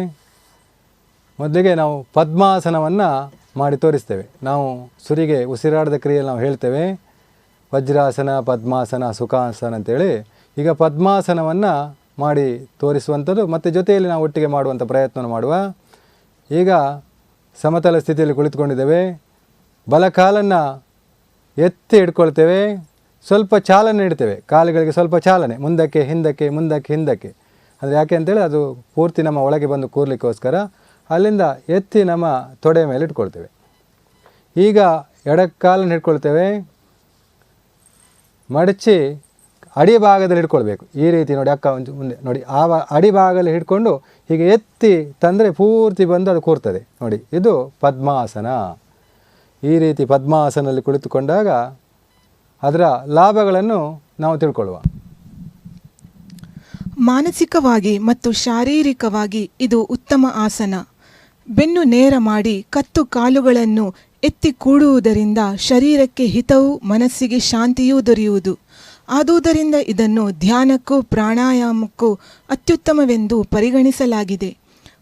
Speaker 2: ಮೊದಲಿಗೆ ನಾವು ಪದ್ಮಾಸನವನ್ನು ಮಾಡಿ ತೋರಿಸ್ತೇವೆ. ನಾವು ಸುರಿಗೆ ಉಸಿರಾಡದ ಕ್ರಿಯೆಯಲ್ಲಿ ನಾವು ಹೇಳ್ತೇವೆ ವಜ್ರಾಸನ, ಪದ್ಮಾಸನ, ಸುಖಾಸನ ಅಂತೇಳಿ. ಈಗ ಪದ್ಮಾಸನವನ್ನು ಮಾಡಿ ತೋರಿಸುವಂಥದ್ದು ಮತ್ತು ಜೊತೆಯಲ್ಲಿ ನಾವು ಒಟ್ಟಿಗೆ ಮಾಡುವಂಥ ಪ್ರಯತ್ನ ಮಾಡುವ. ಈಗ ಸಮತಲ ಸ್ಥಿತಿಯಲ್ಲಿ ಕುಳಿತುಕೊಂಡಿದ್ದೇವೆ. ಬಲಕಾಲನ್ನು ಎತ್ತಿ ಹಿಡ್ಕೊಳ್ತೇವೆ. ಸ್ವಲ್ಪ ಚಾಲನೆ ಇಡ್ತೇವೆ, ಕಾಲುಗಳಿಗೆ ಸ್ವಲ್ಪ ಚಾಲನೆ, ಮುಂದಕ್ಕೆ ಹಿಂದಕ್ಕೆ ಮುಂದಕ್ಕೆ ಹಿಂದಕ್ಕೆ. ಅಂದರೆ ಯಾಕೆ ಅಂತೇಳಿ ಅದು ಪೂರ್ತಿ ನಮ್ಮ ಒಳಗೆ ಬಂದು ಕೂರಲಿಕ್ಕೋಸ್ಕರ. ಅಲ್ಲಿಂದ ಎತ್ತಿ ನಮ್ಮ ತೊಡೆ ಮೇಲೆ ಇಟ್ಕೊಳ್ತೇವೆ. ಈಗ ಎಡಕಾಲನ್ನು ಹಿಡ್ಕೊಳ್ತೇವೆ, ಮಡಚಿ ಅಡಿಭಾಗದಲ್ಲಿ ಹಿಡ್ಕೊಳ್ಬೇಕು. ಈ ರೀತಿ ನೋಡಿ, ಅಕ್ಕ ಒಂದು ಮುಂದೆ ನೋಡಿ, ಆ ಅಡಿಭಾಗದಲ್ಲಿ ಹಿಡ್ಕೊಂಡು ಹೀಗೆ ಎತ್ತಿ ತಂದರೆ ಪೂರ್ತಿ ಬಂದು ಅದು ಕೂರ್ತದೆ ನೋಡಿ. ಇದು ಪದ್ಮಾಸನ. ಈ ರೀತಿ ಪದ್ಮಾಸನಲ್ಲಿ ಕುಳಿತುಕೊಂಡಾಗ ಅದರ ಲಾಭಗಳನ್ನು ನಾವು ತಿಳ್ಕೊಳ್ಳುವ.
Speaker 4: ಮಾನಸಿಕವಾಗಿ ಮತ್ತು ಶಾರೀರಿಕವಾಗಿ ಇದು ಉತ್ತಮ ಆಸನ. ಬೆನ್ನು ನೇರ ಮಾಡಿ ಕತ್ತು ಕಾಲುಗಳನ್ನು ಎತ್ತಿ ಕೂಡುವುದರಿಂದ ಶರೀರಕ್ಕೆ ಹಿತವೂ ಮನಸ್ಸಿಗೆ ಶಾಂತಿಯೂ ದೊರೆಯುವುದು. ಆದುದರಿಂದ ಇದನ್ನು ಧ್ಯಾನಕ್ಕೂ ಪ್ರಾಣಾಯಾಮಕ್ಕೂ ಅತ್ಯುತ್ತಮವೆಂದು ಪರಿಗಣಿಸಲಾಗಿದೆ.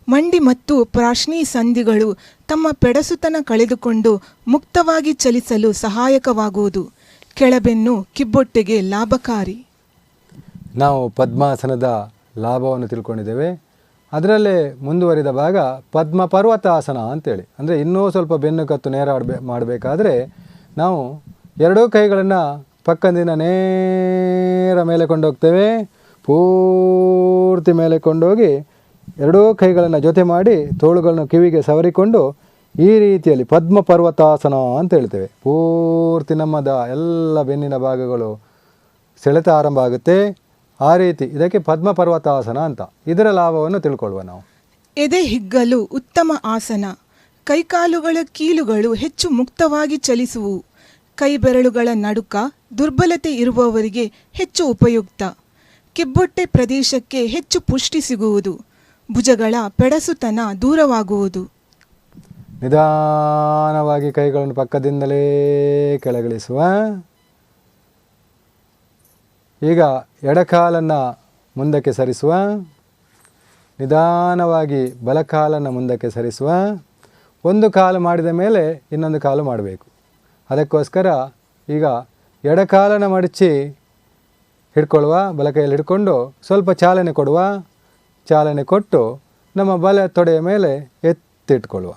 Speaker 4: ಮಂಡಿ ಮತ್ತು ಪ್ರಾಶ್ನಿ ಸಂಧಿಗಳು ತಮ್ಮ ಪೆಡಸುತನ ಕಳೆದುಕೊಂಡು ಮುಕ್ತವಾಗಿ ಚಲಿಸಲು ಸಹಾಯಕವಾಗುವುದು. ಕೆಳಬೆನ್ನು ಕಿಬ್ಬೊಟ್ಟೆಗೆ ಲಾಭಕಾರಿ.
Speaker 2: ನಾವು ಪದ್ಮಾಸನದ ಲಾಭವನ್ನು ತಿಳ್ಕೊಂಡಿದ್ದೇವೆ. ಅದರಲ್ಲೇ ಮುಂದುವರಿದ ಭಾಗ ಪದ್ಮ ಪರ್ವತಾಸನ ಅಂತೇಳಿ. ಅಂದರೆ ಇನ್ನೂ ಸ್ವಲ್ಪ ಬೆನ್ನು ಕತ್ತು ನೇರ ಮಾಡಬೇಕಾದ್ರೆ ನಾವು 2 ಕೈಗಳನ್ನು ಪಕ್ಕದಿಂದ ನೇರ ಮೇಲೆ ಕೊಂಡೋಗ್ತೇವೆ. ಪೂರ್ತಿ ಮೇಲೆ ಕೊಂಡೋಗಿ 2 ಕೈಗಳನ್ನು ಜೊತೆ ಮಾಡಿ ತೋಳುಗಳನ್ನು ಕಿವಿಗೆ ಸವರಿಕೊಂಡು ಈ ರೀತಿಯಲ್ಲಿ ಪದ್ಮ ಪರ್ವತಾಸನ ಅಂತ ಹೇಳ್ತೇವೆ. ಪೂರ್ತಿ ನಮ್ಮದ ಎಲ್ಲ ಬೆನ್ನಿನ ಭಾಗಗಳು ಸೆಳೆತ ಆರಂಭ ಆಗುತ್ತೆ. ಆ ರೀತಿ ಇದಕ್ಕೆ ಪದ್ಮ ಪರ್ವತಾಸನ ಅಂತ. ಇದರ ಲಾಭವನ್ನು ತಿಳ್ಕೊಳ್ಳುವ ನಾವು.
Speaker 4: ಎದೆ ಹಿಗ್ಗಲು ಉತ್ತಮ ಆಸನ. ಕೈಕಾಲುಗಳ ಕೀಲುಗಳು ಹೆಚ್ಚು ಮುಕ್ತವಾಗಿ ಚಲಿಸುವು. ಕೈ ಬೆರಳುಗಳ ನಡುಕ ದುರ್ಬಲತೆ ಇರುವವರಿಗೆ ಹೆಚ್ಚು ಉಪಯುಕ್ತ. ಕಿಬ್ಬೊಟ್ಟೆ ಪ್ರದೇಶಕ್ಕೆ ಹೆಚ್ಚು ಪುಷ್ಟಿ ಸಿಗುವುದು. ಭುಜಗಳ ಪೆಡಸುತನ ದೂರವಾಗುವುದು.
Speaker 2: ನಿಧಾನವಾಗಿ ಕೈಗಳನ್ನು ಪಕ್ಕದಿಂದಲೇ ಕೆಳಗಿಳಿಸುವ. ಈಗ ಎಡಕಾಲನ್ನು ಮುಂದಕ್ಕೆ ಸರಿಸುವ. ನಿಧಾನವಾಗಿ ಬಲಕಾಲನ್ನು ಮುಂದಕ್ಕೆ ಸರಿಸುವ. ಒಂದು ಕಾಲು ಮಾಡಿದ ಮೇಲೆ ಇನ್ನೊಂದು ಕಾಲು ಮಾಡಬೇಕು. ಅದಕ್ಕೋಸ್ಕರ ಈಗ ಎಡಕಾಲನ್ನು ಮಡಚಿ ಹಿಡ್ಕೊಳ್ಳುವ, ಬಲಕೈಯಲ್ಲಿ ಹಿಡ್ಕೊಂಡು ಸ್ವಲ್ಪ ಚಾಲನೆ ಕೊಡುವ. ಚಾಲನೆ ಕೊಟ್ಟು ನಮ್ಮ ಬಲ ತೊಡೆಯ ಮೇಲೆ ಎತ್ತಿಟ್ಕೊಳ್ಳುವ.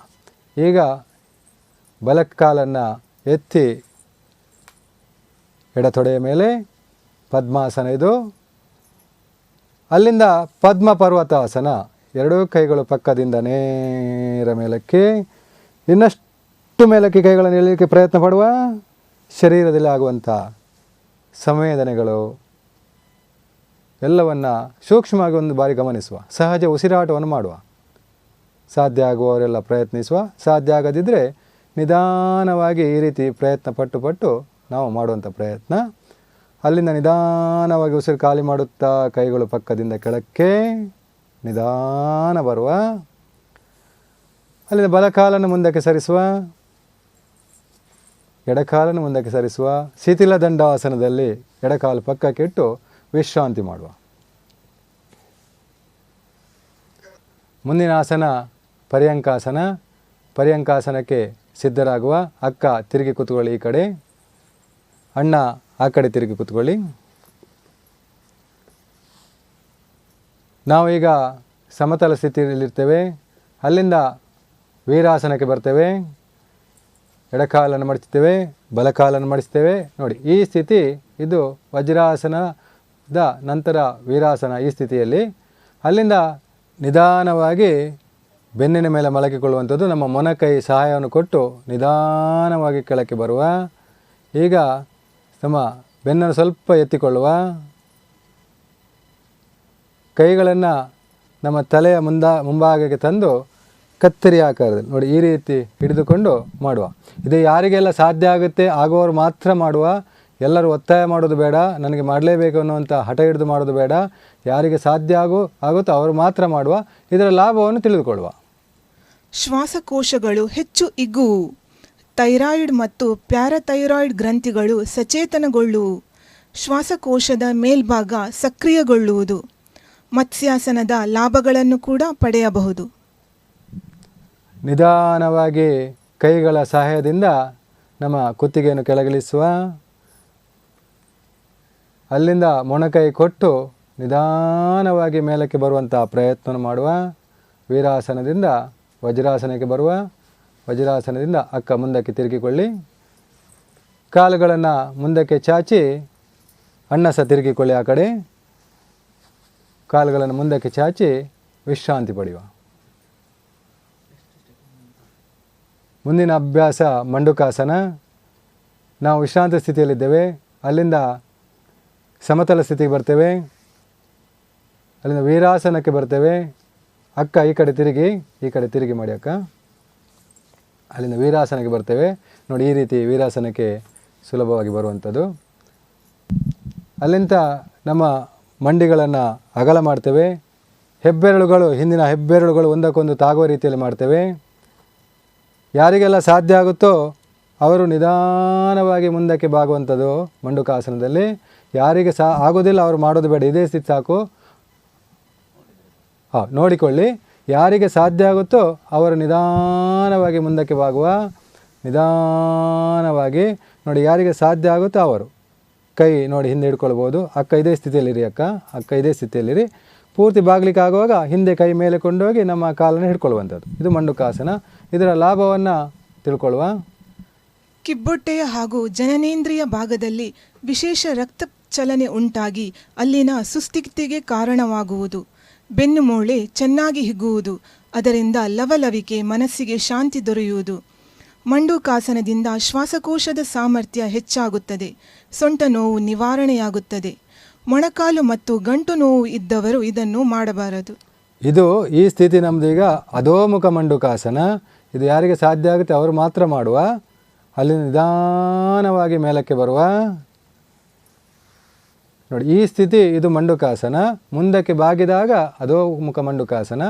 Speaker 2: ಈಗ ಬಲಕಾಲನ್ನು ಎತ್ತಿ ಎಡ ತೊಡೆಯ ಮೇಲೆ ಪದ್ಮಾಸನ ಇದು. ಅಲ್ಲಿಂದ ಪದ್ಮ ಪರ್ವತಾಸನ. 2 ಕೈಗಳು ಪಕ್ಕದಿಂದ ನೇರ ಮೇಲಕ್ಕೆ, ಇನ್ನಷ್ಟು ಮೇಲಕ್ಕೆ ಕೈಗಳನ್ನು ಎಳೆಯಲಿಕ್ಕೆ ಪ್ರಯತ್ನ ಪಡುವ. ಶರೀರದಲ್ಲಿ ಆಗುವಂಥ ಸಂವೇದನೆಗಳು ಎಲ್ಲವನ್ನು ಸೂಕ್ಷ್ಮವಾಗಿ ಒಂದು ಬಾರಿ ಗಮನಿಸುವ. ಸಹಜ ಉಸಿರಾಟವನ್ನು ಮಾಡುವ. ಸಾಧ್ಯ ಆಗುವವರೆಲ್ಲ ಪ್ರಯತ್ನಿಸುವ. ಸಾಧ್ಯ ಆಗದಿದ್ದರೆ ನಿಧಾನವಾಗಿ ಈ ರೀತಿ ಪ್ರಯತ್ನ ಪಟ್ಟು ನಾವು ಮಾಡುವಂಥ ಪ್ರಯತ್ನ. ಅಲ್ಲಿಂದ ನಿಧಾನವಾಗಿ ಉಸಿರು ಖಾಲಿ ಮಾಡುತ್ತಾ ಕೈಗಳು ಪಕ್ಕದಿಂದ ಕೆಳಕ್ಕೆ ನಿಧಾನ ಬರುವ. ಅಲ್ಲಿಂದ ಬಲಕಾಲನ್ನು ಮುಂದಕ್ಕೆ ಸರಿಸುವ, ಎಡಕಾಲನ್ನು ಮುಂದಕ್ಕೆ ಸರಿಸುವ. ಶಿಥಿಲ ದಂಡಾಸನದಲ್ಲಿ ಎಡಕಾಲು ಪಕ್ಕಕ್ಕೆ ಇಟ್ಟು ವಿಶ್ರಾಂತಿ ಮಾಡುವ. ಮುಂದಿನ ಆಸನ ಪರ್ಯಂಕಾಸನ. ಪರ್ಯಂಕಾಸನಕ್ಕೆ ಸಿದ್ಧರಾಗುವ. ಅಕ್ಕ ತಿರುಗಿ ಕೂತ್ಕೊಳ್ಳಿ ಈ ಕಡೆ, ಅಣ್ಣ ಆ ಕಡೆ ತಿರುಗಿ ಕೂತ್ಕೊಳ್ಳಿ. ನಾವೀಗ ಸಮತಲ ಸ್ಥಿತಿಯಲ್ಲಿರ್ತೇವೆ. ಅಲ್ಲಿಂದ ವೀರಾಸನಕ್ಕೆ ಬರ್ತೇವೆ. ಎಡಕಾಲನ್ನು ಮಡಿಸ್ತೇವೆ, ಬಲಕಾಲನ್ನು ಮಡಿಸ್ತೇವೆ. ನೋಡಿ ಈ ಸ್ಥಿತಿ, ಇದು ವಜ್ರಾಸನದ ನಂತರ ವೀರಾಸನ. ಈ ಸ್ಥಿತಿಯಲ್ಲಿ ಅಲ್ಲಿಂದ ನಿಧಾನವಾಗಿ ಬೆನ್ನಿನ ಮೇಲೆ ಮಲಗಿಕೊಳ್ಳುವಂಥದ್ದು. ನಮ್ಮ ಮೊಣಕೈ ಸಹಾಯವನ್ನು ಕೊಟ್ಟು ನಿಧಾನವಾಗಿ ಕೆಳಕ್ಕೆ ಬರುವ. ಈಗ ನಮ್ಮ ಬೆನ್ನನ್ನು ಸ್ವಲ್ಪ ಎತ್ತಿಕೊಳ್ಳುವ. ಕೈಗಳನ್ನು ನಮ್ಮ ತಲೆಯ ಮುಂಭಾಗಕ್ಕೆ ತಂದು ಕತ್ತರಿ ಆಕಾರದಲ್ಲಿ ನೋಡಿ ಈ ರೀತಿ ಹಿಡಿದುಕೊಂಡು ಮಾಡುವ. ಇದು ಯಾರಿಗೆಲ್ಲ ಸಾಧ್ಯ ಆಗುತ್ತೆ ಆಗುವವರು ಮಾತ್ರ ಮಾಡುವ. ಎಲ್ಲರೂ ಒತ್ತಾಯ ಮಾಡೋದು ಬೇಡ, ನನಗೆ ಮಾಡಲೇಬೇಕು ಅನ್ನುವಂಥ ಹಠ ಹಿಡಿದು ಮಾಡೋದು ಬೇಡ. ಯಾರಿಗೆ ಸಾಧ್ಯ ಆಗುತ್ತೋ ಅವರು ಮಾತ್ರ ಮಾಡುವ. ಇದರ ಲಾಭವನ್ನು ತಿಳಿದುಕೊಳ್ಳುವ.
Speaker 4: ಶ್ವಾಸಕೋಶಗಳು ಹೆಚ್ಚು ಹಿಗ್ಗುವು. ಥೈರಾಯ್ಡ್ ಮತ್ತು ಪ್ಯಾರಾಥೈರಾಯ್ಡ್ ಗ್ರಂಥಿಗಳು ಸಚೇತನಗೊಳ್ಳುವು. ಶ್ವಾಸಕೋಶದ ಮೇಲ್ಭಾಗ ಸಕ್ರಿಯಗೊಳ್ಳುವುದು. ಮತ್ಸ್ಯಾಸನದ ಲಾಭಗಳನ್ನು ಕೂಡ ಪಡೆಯಬಹುದು.
Speaker 2: ನಿಧಾನವಾಗಿ ಕೈಗಳ ಸಹಾಯದಿಂದ ನಮ್ಮ ಕುತ್ತಿಗೆಯನ್ನು ಕೆಳಗಿಳಿಸುವ. ಅಲ್ಲಿಂದ ಮೊಣಕೈ ಕೊಟ್ಟು ನಿಧಾನವಾಗಿ ಮೇಲಕ್ಕೆ ಬರುವಂಥ ಪ್ರಯತ್ನ ಮಾಡುವ. ವೀರಾಸನದಿಂದ ವಜ್ರಾಸನಕ್ಕೆ ಬರುವ. ವಜ್ರಾಸನದಿಂದ ಅಕ್ಕ ಮುಂದಕ್ಕೆ ತಿರುಗಿಕೊಳ್ಳಿ. ಕಾಲುಗಳನ್ನು ಮುಂದಕ್ಕೆ ಚಾಚಿ ಅಣ್ಣ ಸಹ ತಿರುಗಿಕೊಳ್ಳಿ ಆ ಕಡೆ. ಕಾಲುಗಳನ್ನು ಮುಂದಕ್ಕೆ ಚಾಚಿ ವಿಶ್ರಾಂತಿ ಪಡೆಯುವ. ಮುಂದಿನ ಅಭ್ಯಾಸ ಮಂಡುಕಾಸನ. ನಾವು ವಿಶ್ರಾಂತಿ ಸ್ಥಿತಿಯಲ್ಲಿದ್ದೇವೆ. ಅಲ್ಲಿಂದ ಸಮತಲ ಸ್ಥಿತಿಗೆ ಬರ್ತೇವೆ. ಅಲ್ಲಿಂದ ವೀರಾಸನಕ್ಕೆ ಬರ್ತೇವೆ. ಅಕ್ಕ ಈ ಕಡೆ ತಿರುಗಿ ಮಾಡಿ ಅಕ್ಕ. ಅಲ್ಲಿಂದ ವೀರಾಸನಕ್ಕೆ ಬರ್ತೇವೆ. ನೋಡಿ ಈ ರೀತಿ ವೀರಾಸನಕ್ಕೆ ಸುಲಭವಾಗಿ ಬರುವಂಥದ್ದು. ಅಲ್ಲಿಂದ ನಮ್ಮ ಮಂಡಿಗಳನ್ನು ಅಗಲ ಮಾಡ್ತೇವೆ. ಹೆಬ್ಬೆರಳುಗಳು, ಹಿಂದಿನ ಹೆಬ್ಬೆರಳುಗಳು ಒಂದಕ್ಕೊಂದು ತಾಗುವ ರೀತಿಯಲ್ಲಿ ಮಾಡ್ತೇವೆ. ಯಾರಿಗೆಲ್ಲ ಸಾಧ್ಯ ಆಗುತ್ತೋ ಅವರು ನಿಧಾನವಾಗಿ ಮುಂದಕ್ಕೆ ಬಾಗುವಂಥದ್ದು ಮಂಡುಕಾಸನದಲ್ಲಿ. ಯಾರಿಗೆ ಆಗೋದಿಲ್ಲ ಅವರು ಮಾಡೋದು ಬೇಡ, ಇದೇ ಸ್ಥಿತಿ ಸಾಕು. ನೋಡಿಕೊಳ್ಳಿ. ಯಾರಿಗೆ ಸಾಧ್ಯ ಆಗುತ್ತೋ ಅವರು ನಿಧಾನವಾಗಿ ಮುಂದಕ್ಕೆ ಬಾಗುವ. ನಿಧಾನವಾಗಿ ನೋಡಿ, ಯಾರಿಗೆ ಸಾಧ್ಯ ಆಗುತ್ತೋ ಅವರು ಕೈ ನೋಡಿ ಹಿಂದೆ ಹಿಡ್ಕೊಳ್ಬೋದು. ಅಕ್ಕ ಇದೇ ಸ್ಥಿತಿಯಲ್ಲಿರಿ, ಅಕ್ಕ ಇದೇ ಸ್ಥಿತಿಯಲ್ಲಿರಿ. ಪೂರ್ತಿ ಬಾಗ್ಲಿಕ್ಕೆ ಆಗುವಾಗ ಹಿಂದೆ ಕೈ ಮೇಲೆ ಕೊಂಡೋಗಿ ನಮ್ಮ ಕಾಲನ್ನು ಹಿಡ್ಕೊಳ್ಳುವಂಥದ್ದು. ಇದು ಮಂಡುಕಾಸನ. ಇದರ ಲಾಭವನ್ನು ತಿಳ್ಕೊಳ್ಳುವ.
Speaker 4: ಕಿಬ್ಬೊಟ್ಟೆಯ ಹಾಗೂ ಜನನೇಂದ್ರಿಯ ಭಾಗದಲ್ಲಿ ವಿಶೇಷ ರಕ್ತ ಚಲನೆ ಉಂಟಾಗಿ ಅಲ್ಲಿನ ಸುಸ್ಥಿತಿಗೆ ಕಾರಣವಾಗುವುದು. ಬೆನ್ನು ಮೂಳೆ ಚೆನ್ನಾಗಿ ಹಿಗ್ಗುವುದು. ಅದರಿಂದ ಲವಲವಿಕೆ, ಮನಸ್ಸಿಗೆ ಶಾಂತಿ ದೊರೆಯುವುದು. ಮಂಡುಕಾಸನದಿಂದ ಶ್ವಾಸಕೋಶದ ಸಾಮರ್ಥ್ಯ ಹೆಚ್ಚಾಗುತ್ತದೆ. ಸೊಂಟ ನೋವು ನಿವಾರಣೆಯಾಗುತ್ತದೆ. ಮೊಣಕಾಲು ಮತ್ತು ಗಂಟು ನೋವು ಇದ್ದವರು ಇದನ್ನು ಮಾಡಬಾರದು.
Speaker 2: ಈ ಸ್ಥಿತಿ ನಮ್ಮದು ಈಗ ಅಧೋಮುಖ ಮಂಡುಕಾಸನ. ಇದು ಯಾರಿಗೆ ಸಾಧ್ಯ ಆಗುತ್ತೆ ಅವರು ಮಾತ್ರ ಮಾಡುವ. ಅಲ್ಲಿ ನಿಧಾನವಾಗಿ ಮೇಲಕ್ಕೆ ಬರುವ. ನೋಡಿ ಈ ಸ್ಥಿತಿ, ಇದು ಮಂಡುಕಾಸನ. ಮುಂದಕ್ಕೆ ಬಾಗಿದಾಗ ಅಧೋಮುಖ ಮಂಡುಕಾಸನ.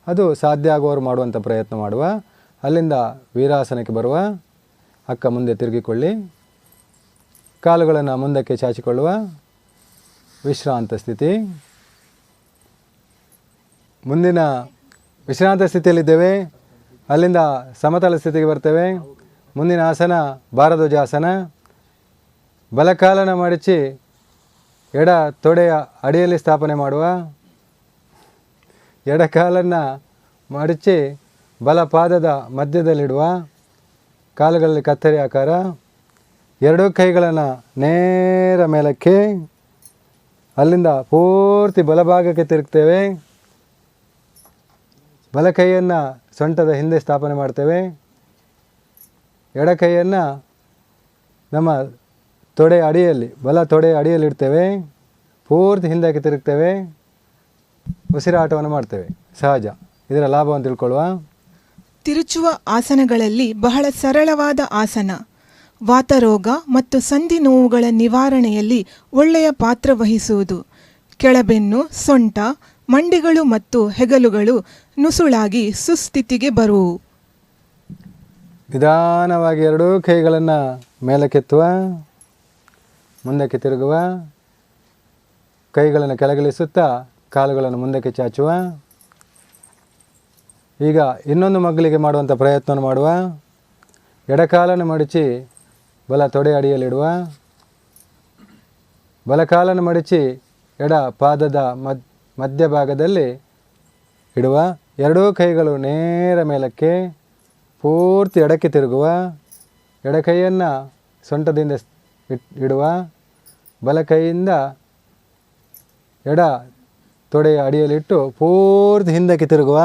Speaker 2: ಅದು ಸಾಧ್ಯ ಆಗುವವರು ಮಾಡುವಂಥ ಪ್ರಯತ್ನ ಮಾಡುವ. ಅಲ್ಲಿಂದ ವೀರಾಸನಕ್ಕೆ ಬರುವ. ಅಕ್ಕ ಮುಂದೆ ತಿರುಗಿಕೊಳ್ಳಿ. ಕಾಲುಗಳನ್ನು ಮುಂದಕ್ಕೆ ಚಾಚಿಕೊಳ್ಳುವ. ವಿಶ್ರಾಂತ ಸ್ಥಿತಿ. ಮುಂದಿನ ವಿಶ್ರಾಂತ ಸ್ಥಿತಿಯಲ್ಲಿದ್ದೇವೆ. ಅಲ್ಲಿಂದ ಸಮತಲ ಸ್ಥಿತಿಗೆ ಬರ್ತೇವೆ. ಮುಂದಿನ ಆಸನ ಭಾರಧ್ವಜಾಸನ. ಬಲಕಾಲನ ಮಡಚಿ ಎಡ ತೊಡೆಯ ಅಡಿಯಲ್ಲಿ ಸ್ಥಾಪನೆ ಮಾಡುವ. ಎಡಕಾಲನ್ನು ಮಡಚಿ ಬಲ ಪಾದದ ಮಧ್ಯದಲ್ಲಿಡುವ. ಕಾಲುಗಳಲ್ಲಿ ಕತ್ತರಿ ಆಕಾರ. ಎರಡೂ ಕೈಗಳನ್ನು ನೇರ ಮೇಲಕ್ಕೆ. ಅಲ್ಲಿಂದ ಪೂರ್ತಿ ಬಲಭಾಗಕ್ಕೆ ತಿರುಗ್ತೇವೆ. ಬಲ ಕೈಯನ್ನು ಸೊಂಟದ ಹಿಂದೆ ಸ್ಥಾಪನೆ ಮಾಡ್ತೇವೆ. ಎಡ ಕೈಯನ್ನು ನಮ್ಮ ತೊಡೆ ಅಡಿಯಲ್ಲಿ, ಬಲ ತೊಡೆ ಅಡಿಯಲ್ಲಿ ಇಡ್ತೇವೆ. ಪೂರ್ತಿ ಹಿಂದಕ್ಕೆ ತಿರುಗ್ತೇವೆ. ಉಸಿರಾಟವನ್ನು ಮಾಡ್ತೇವೆ ಸಹಜ. ಇದರ ಲಾಭವನ್ನು ತಿಳ್ಕೊಳ್ಳುವ.
Speaker 4: ತಿರುಚುವ ಆಸನಗಳಲ್ಲಿ ಬಹಳ ಸರಳವಾದ ಆಸನ. ವಾತರೋಗ ಮತ್ತು ಸಂಧಿ ನೋವುಗಳ ನಿವಾರಣೆಯಲ್ಲಿ ಒಳ್ಳೆಯ ಪಾತ್ರ ವಹಿಸುವುದು. ಕೆಳಬೆನ್ನು, ಸೊಂಟ, ಮಂಡಿಗಳು ಮತ್ತು ಹೆಗಲುಗಳು ನುಸುಳಾಗಿ ಸುಸ್ಥಿತಿಗೆ ಬರುವು.
Speaker 2: ನಿಧಾನವಾಗಿ ಎರಡೂ ಕೈಗಳನ್ನು ಮೇಲಕ್ಕೆತ್ತುವ, ಮುಂದಕ್ಕೆ ತಿರುಗುವ, ಕೈಗಳನ್ನು ಕೆಳಗಿಳಿಸುತ್ತಾ ಕಾಲುಗಳನ್ನು ಮುಂದಕ್ಕೆ ಚಾಚುವ. ಈಗ ಇನ್ನೊಂದು ಮಗ್ಗಲಿಗೆ ಮಾಡುವಂಥ ಪ್ರಯತ್ನವನ್ನು ಮಾಡುವ. ಎಡಕಾಲನ್ನು ಮಡಚಿ ಬಲ ತೊಡೆ ಅಡಿಯಲ್ಲಿಡುವ, ಬಲಕಾಲನ್ನು ಮಡಚಿ ಎಡ ಪಾದದ ಮಧ್ಯಭಾಗದಲ್ಲಿ ಇಡುವ. ಎರಡೂ ಕೈಗಳು ನೇರ ಮೇಲಕ್ಕೆ ಪೂರ್ತಿ ಎಡಕ್ಕೆ ತಿರುಗುವ. ಎಡಕೈಯನ್ನು ಸೊಂಟದಿಂದ ಇಡುವ. ಬಲಕೈಯಿಂದ ಎಡ ತೊಡೆಯ ಅಡಿಯಲ್ಲಿಟ್ಟು ಪೂರ್ತಿ ಹಿಂದಕ್ಕೆ ತಿರುಗುವ.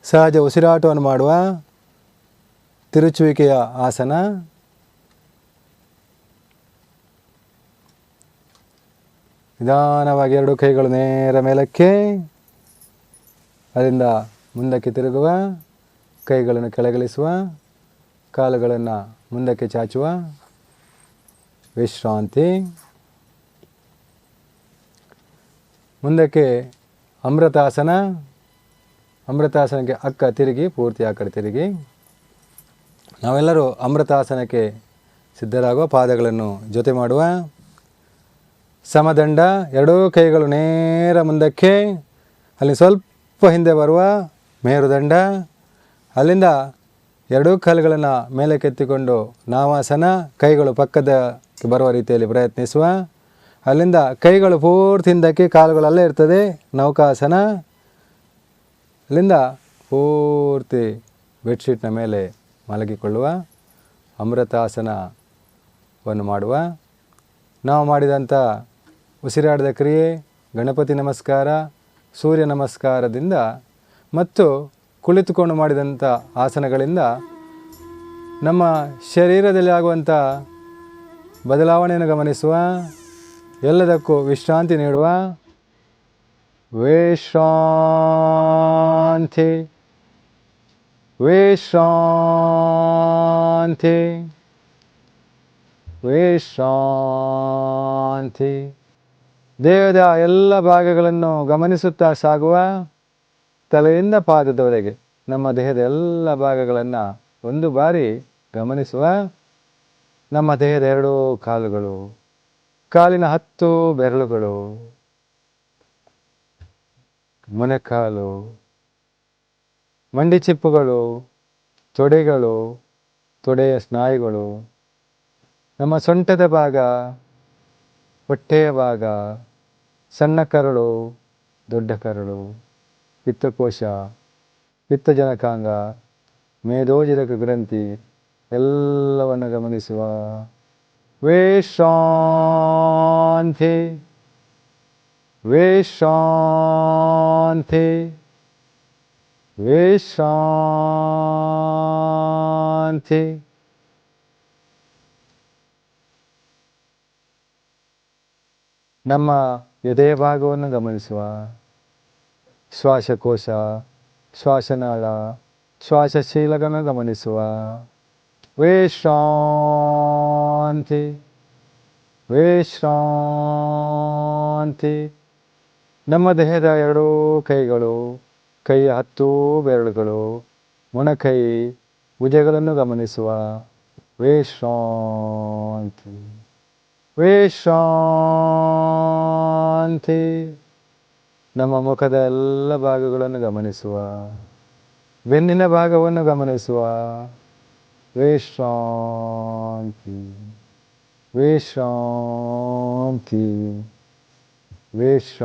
Speaker 2: ಸಹಜ ಉಸಿರಾಟವನ್ನು ಮಾಡುವ. ತಿರುಚುವಿಕೆಯ ಆಸನ. ನಿಧಾನವಾಗಿ ಎರಡು ಕೈಗಳು ನೇರ ಮೇಲಕ್ಕೆ, ಅದರಿಂದ ಮುಂದಕ್ಕೆ ತಿರುಗುವ, ಕೈಗಳನ್ನು ಕೆಳಗಿಳಿಸುವ, ಕಾಲುಗಳನ್ನು ಮುಂದಕ್ಕೆ ಚಾಚುವ. ವಿಶ್ರಾಂತಿ. ಮುಂದಕ್ಕೆ ಅಮೃತಾಸನ. ಅಮೃತಾಸನಕ್ಕೆ ಅಕ್ಕ ತಿರುಗಿ, ಪೂರ್ತಿ ಆ ಕಡೆ ತಿರುಗಿ. ನಾವೆಲ್ಲರೂ ಅಮೃತಾಸನಕ್ಕೆ ಸಿದ್ಧರಾಗುವ. ಪಾದಗಳನ್ನು ಜೊತೆ ಮಾಡುವ. ಸಮದಂಡ. ಎರಡೂ ಕೈಗಳು ನೇರ ಮುಂದಕ್ಕೆ, ಅಲ್ಲಿ ಸ್ವಲ್ಪ ಹಿಂದೆ ಬರುವ ಮೇರುದಂಡ. ಅಲ್ಲಿಂದ ಎರಡೂ ಕಾಲುಗಳನ್ನು ಮೇಲಕ್ಕೆತ್ತಿಕೊಂಡು ನಾವಾಸನ. ಕೈಗಳು ಪಕ್ಕದಕ್ಕೆ ಬರುವ ರೀತಿಯಲ್ಲಿ ಪ್ರಯತ್ನಿಸುವ. ಅಲ್ಲಿಂದ ಕೈಗಳು ಪೂರ್ತಿ ಹಿಂದಕ್ಕೆ, ಕಾಲುಗಳು ಅಲ್ಲೇ ಇರ್ತದೆ. ನೌಕಾಸನ. ಅಲ್ಲಿಂದ ಪೂರ್ತಿ ಬೆಡ್ಶೀಟ್ನ ಮೇಲೆ ಮಲಗಿಕೊಳ್ಳುವ. ಅಮೃತಾಸನವನ್ನು ಮಾಡುವ. ನಾವು ಮಾಡಿದಂಥ ಉಸಿರಾಟದ ಕ್ರಿಯೆ, ಗಣಪತಿ ನಮಸ್ಕಾರ, ಸೂರ್ಯ ನಮಸ್ಕಾರದಿಂದ ಮತ್ತು ಕುಳಿತುಕೊಂಡು ಮಾಡಿದಂಥ ಆಸನಗಳಿಂದ ನಮ್ಮ ಶರೀರದಲ್ಲಿ ಆಗುವಂಥ ಬದಲಾವಣೆಯನ್ನು ಗಮನಿಸುವ. ಎಲ್ಲದಕ್ಕೂ ವಿಶ್ರಾಂತಿ ನೀಡುವ. ವಿಶ್ರಾಂತಿ, ವಿಶ್ರಾಂತಿ, ವಿಶ್ರಾಂತಿ. ದೇಹದ ಎಲ್ಲ ಭಾಗಗಳನ್ನು ಗಮನಿಸುತ್ತಾ ಸಾಗುವ. ತಲೆಯಿಂದ ಪಾದದವರೆಗೆ ನಮ್ಮ ದೇಹದ ಎಲ್ಲ ಭಾಗಗಳನ್ನು ಒಂದು ಬಾರಿ ಗಮನಿಸುವ. ನಮ್ಮ ದೇಹದ ಎರಡೂ ಕಾಲುಗಳು, ಕಾಲಿನ 10 ಬೆರಳುಗಳು, ಮೊಣಕಾಲು, ಮಂಡಿ ಚಿಪ್ಪುಗಳು, ತೊಡೆಗಳು, ತೊಡೆಯ ಸ್ನಾಯುಗಳು, ನಮ್ಮ ಸೊಂಟದ ಭಾಗ, ಹೊಟ್ಟೆಯ ಭಾಗ, ಸಣ್ಣ ಕರಳು, ದೊಡ್ಡ ಕರಳು, ಪಿತ್ತಕೋಶ, ಪಿತ್ತಜನಕಾಂಗ, ಮೇದೋಜರಕ ಗ್ರಂಥಿ ಎಲ್ಲವನ್ನು ಗಮನಿಸುವ. ವಿಶ್ರಾಂತಿ, ವಿಶ್ರಾಂತಿ, ವಿಶ್ರಾಂತಿ. ನಮ್ಮ ಎದೆಯ ಭಾಗವನ್ನು ಗಮನಿಸುವ. ಶ್ವಾಸಕೋಶ, ಶ್ವಾಸನಾಳ, ಶ್ವಾಸಶೀಲಗಳನ್ನು ಗಮನಿಸುವ. ವಿಶ್ರಾಂತಿ, ವಿಶ್ರಾಂತಿ. ನಮ್ಮ ದೇಹದ ಎರಡೂ ಕೈಗಳು, ಕೈಯ 10 ಬೆರಳುಗಳು, ಮೊಣಕೈ, ಭುಜಗಳನ್ನು ಗಮನಿಸುವ. ವಿಶ್ರಾಂತಿ, ವಿಶ್ರಾಂತಿ. ನಮ್ಮ ಮುಖದ ಎಲ್ಲ ಭಾಗಗಳನ್ನು ಗಮನಿಸುವ. ಬೆನ್ನಿನ ಭಾಗವನ್ನು ಗಮನಿಸುವ. ವಿಶ್ರಾಂತಿ, ವಿಶ್ರಾಂತಿ, ವಿಶ್ರಾಂತಿ.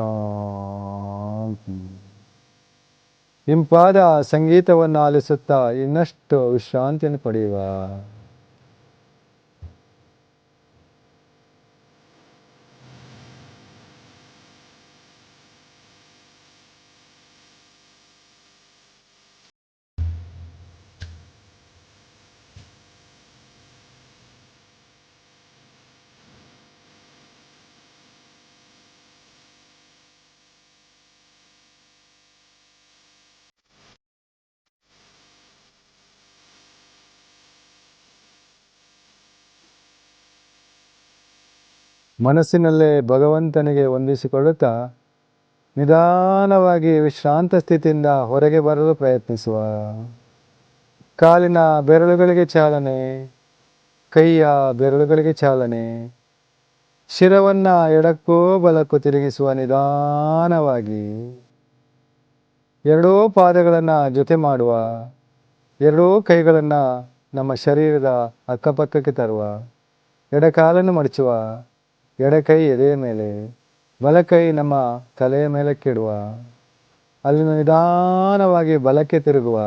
Speaker 2: ಇಂಪಾದ ಸಂಗೀತವನ್ನು ಆಲಿಸುತ್ತಾ ಇನ್ನಷ್ಟು ವಿಶ್ರಾಂತಿಯನ್ನು ಪಡೆಯುವ. ಮನಸ್ಸಿನಲ್ಲೇ ಭಗವಂತನಿಗೆ ವಂದಿಸಿಕೊಳ್ಳುತ್ತಾ ನಿಧಾನವಾಗಿ ವಿಶ್ರಾಂತ ಸ್ಥಿತಿಯಿಂದ ಹೊರಗೆ ಬರಲು ಪ್ರಯತ್ನಿಸುವ. ಕಾಲಿನ ಬೆರಳುಗಳಿಗೆ ಚಾಲನೆ, ಕೈಯ ಬೆರಳುಗಳಿಗೆ ಚಾಲನೆ, ಶಿರವನ್ನು ಎಡಕ್ಕೂ ಬಲಕ್ಕೂ ತಿರುಗಿಸುವ ನಿಧಾನವಾಗಿ. ಎರಡೂ ಪಾದಗಳನ್ನು ಜೊತೆ ಮಾಡುವ, ಎರಡೂ ಕೈಗಳನ್ನು ನಮ್ಮ ಶರೀರದ ಅಕ್ಕಪಕ್ಕಕ್ಕೆ ತರುವ, ಎಡಕಾಲನ್ನು ಮಡಚುವ, ಎಡಕೈ ಎದೆಯ ಮೇಲೆ, ಬಲಕೈ ನಮ್ಮ ತಲೆಯ ಮೇಲಕ್ಕಿಡುವ, ಅಲ್ಲಿಂದ ನಿಧಾನವಾಗಿ ಬಲಕ್ಕೆ ತಿರುಗುವ.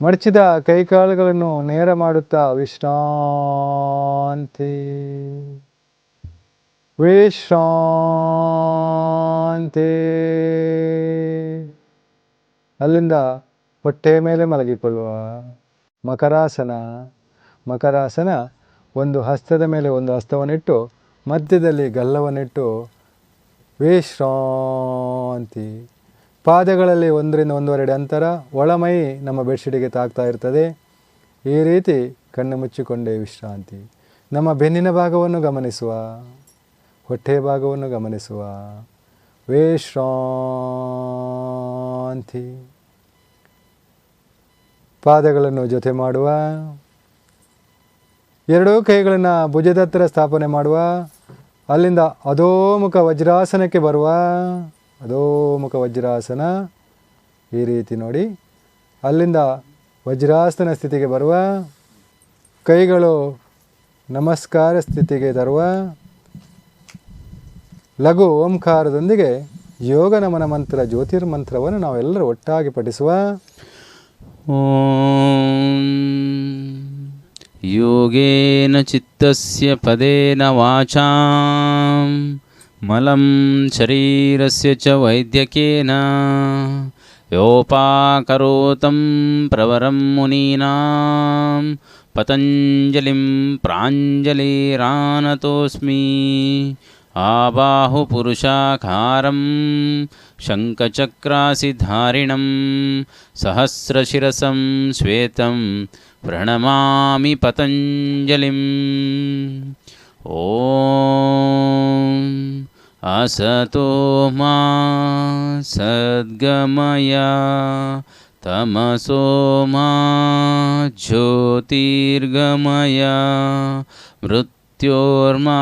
Speaker 2: ಮಡಚಿದ ಕೈಕಾಲುಗಳನ್ನು ನೇರ ಮಾಡುತ್ತಾ ವಿಶ್ರಾಂತಿ ವಿಶ್ರಾಂತಿ. ಅಲ್ಲಿಂದ ಹೊಟ್ಟೆ ಮೇಲೆ ಮಲಗಿಕೊಳ್ಳುವ. ಮಕರಾಸನ. ಮಕರಾಸನ ಒಂದು ಹಸ್ತದ ಮೇಲೆ ಒಂದು ಹಸ್ತವನ್ನಿಟ್ಟು ಮಧ್ಯದಲ್ಲಿ ಗಲ್ಲವನ್ನಿಟ್ಟು ವಿಶ್ರಾಂತಿ. ಪಾದಗಳಲ್ಲಿ 1 ರಿಂದ 1.5 ಅಡಿ ಅಂತರ, ಒಳಮೈ ನಮ್ಮ ಬೆಡ್ಶೀಟಿಗೆ ತಾಗ್ತಾ ಇರ್ತದೆ. ಈ ರೀತಿ ಕಣ್ಣು ಮುಚ್ಚಿಕೊಂಡೇ ವಿಶ್ರಾಂತಿ. ನಮ್ಮ ಬೆನ್ನಿನ ಭಾಗವನ್ನು ಗಮನಿಸುವ, ಹೊಟ್ಟೆ ಭಾಗವನ್ನು ಗಮನಿಸುವ. ವಿಶ್ರಾಂತಿ. ಪಾದಗಳನ್ನು ಜೊತೆ ಮಾಡುವ. ಎರಡೂ ಕೈಗಳನ್ನು ಭುಜದ ಹತ್ತಿರ ಸ್ಥಾಪನೆ ಮಾಡುವ. ಅಲ್ಲಿಂದ ಅಧೋಮುಖ ವಜ್ರಾಸನಕ್ಕೆ ಬರುವ. ಅಧೋಮುಖ ವಜ್ರಾಸನ ಈ ರೀತಿ ನೋಡಿ. ಅಲ್ಲಿಂದ ವಜ್ರಾಸನ ಸ್ಥಿತಿಗೆ ಬರುವ. ಕೈಗಳು ನಮಸ್ಕಾರ ಸ್ಥಿತಿಗೆ ತರುವ. ಲಘು ಓಂಕಾರದೊಂದಿಗೆ ಯೋಗ ನಮನ ಮಂತ್ರ ಜ್ಯೋತಿರ್ಮಂತ್ರವನ್ನು ನಾವೆಲ್ಲರೂ ಒಟ್ಟಾಗಿ ಪಠಿಸುವ.
Speaker 3: ಓಂ ಯೋಗೇನ ಚಿತ್ತಸ್ಯ ಪದೇನ ವಾಚಾಂ ಮಲಂ ಶರೀರಸ್ಯ ಚ ವೈದ್ಯಕೇನ ಯೋಪಾಕರೋತಂ ಪ್ರವರಂ ಮುನೀನಾಂ ಪತಂಜಲಿಂ ಪ್ರಾಂಜಲಿರಾನತೋಸ್ಮಿ. ಆಬಾಹು ಪುರುಷಾಕಾರಂ ಶಂಖಚಕ್ರಾಸಿಧಾರಿಣಂ ಸಹಸ್ರಶಿರಸಂ ಶ್ವೇತಂ ಪ್ರಣಮಾಮಿ ಪತಂಜಲಿಂ. ಓಂ ಅಸತೋ ಮಾ ಸದ್ಗಮಯ ತಮಸೋ ಮಾ ಜ್ಯೋತಿರ್ಗಮಯ ಮೃತ್ಯೋರ್ಮಾ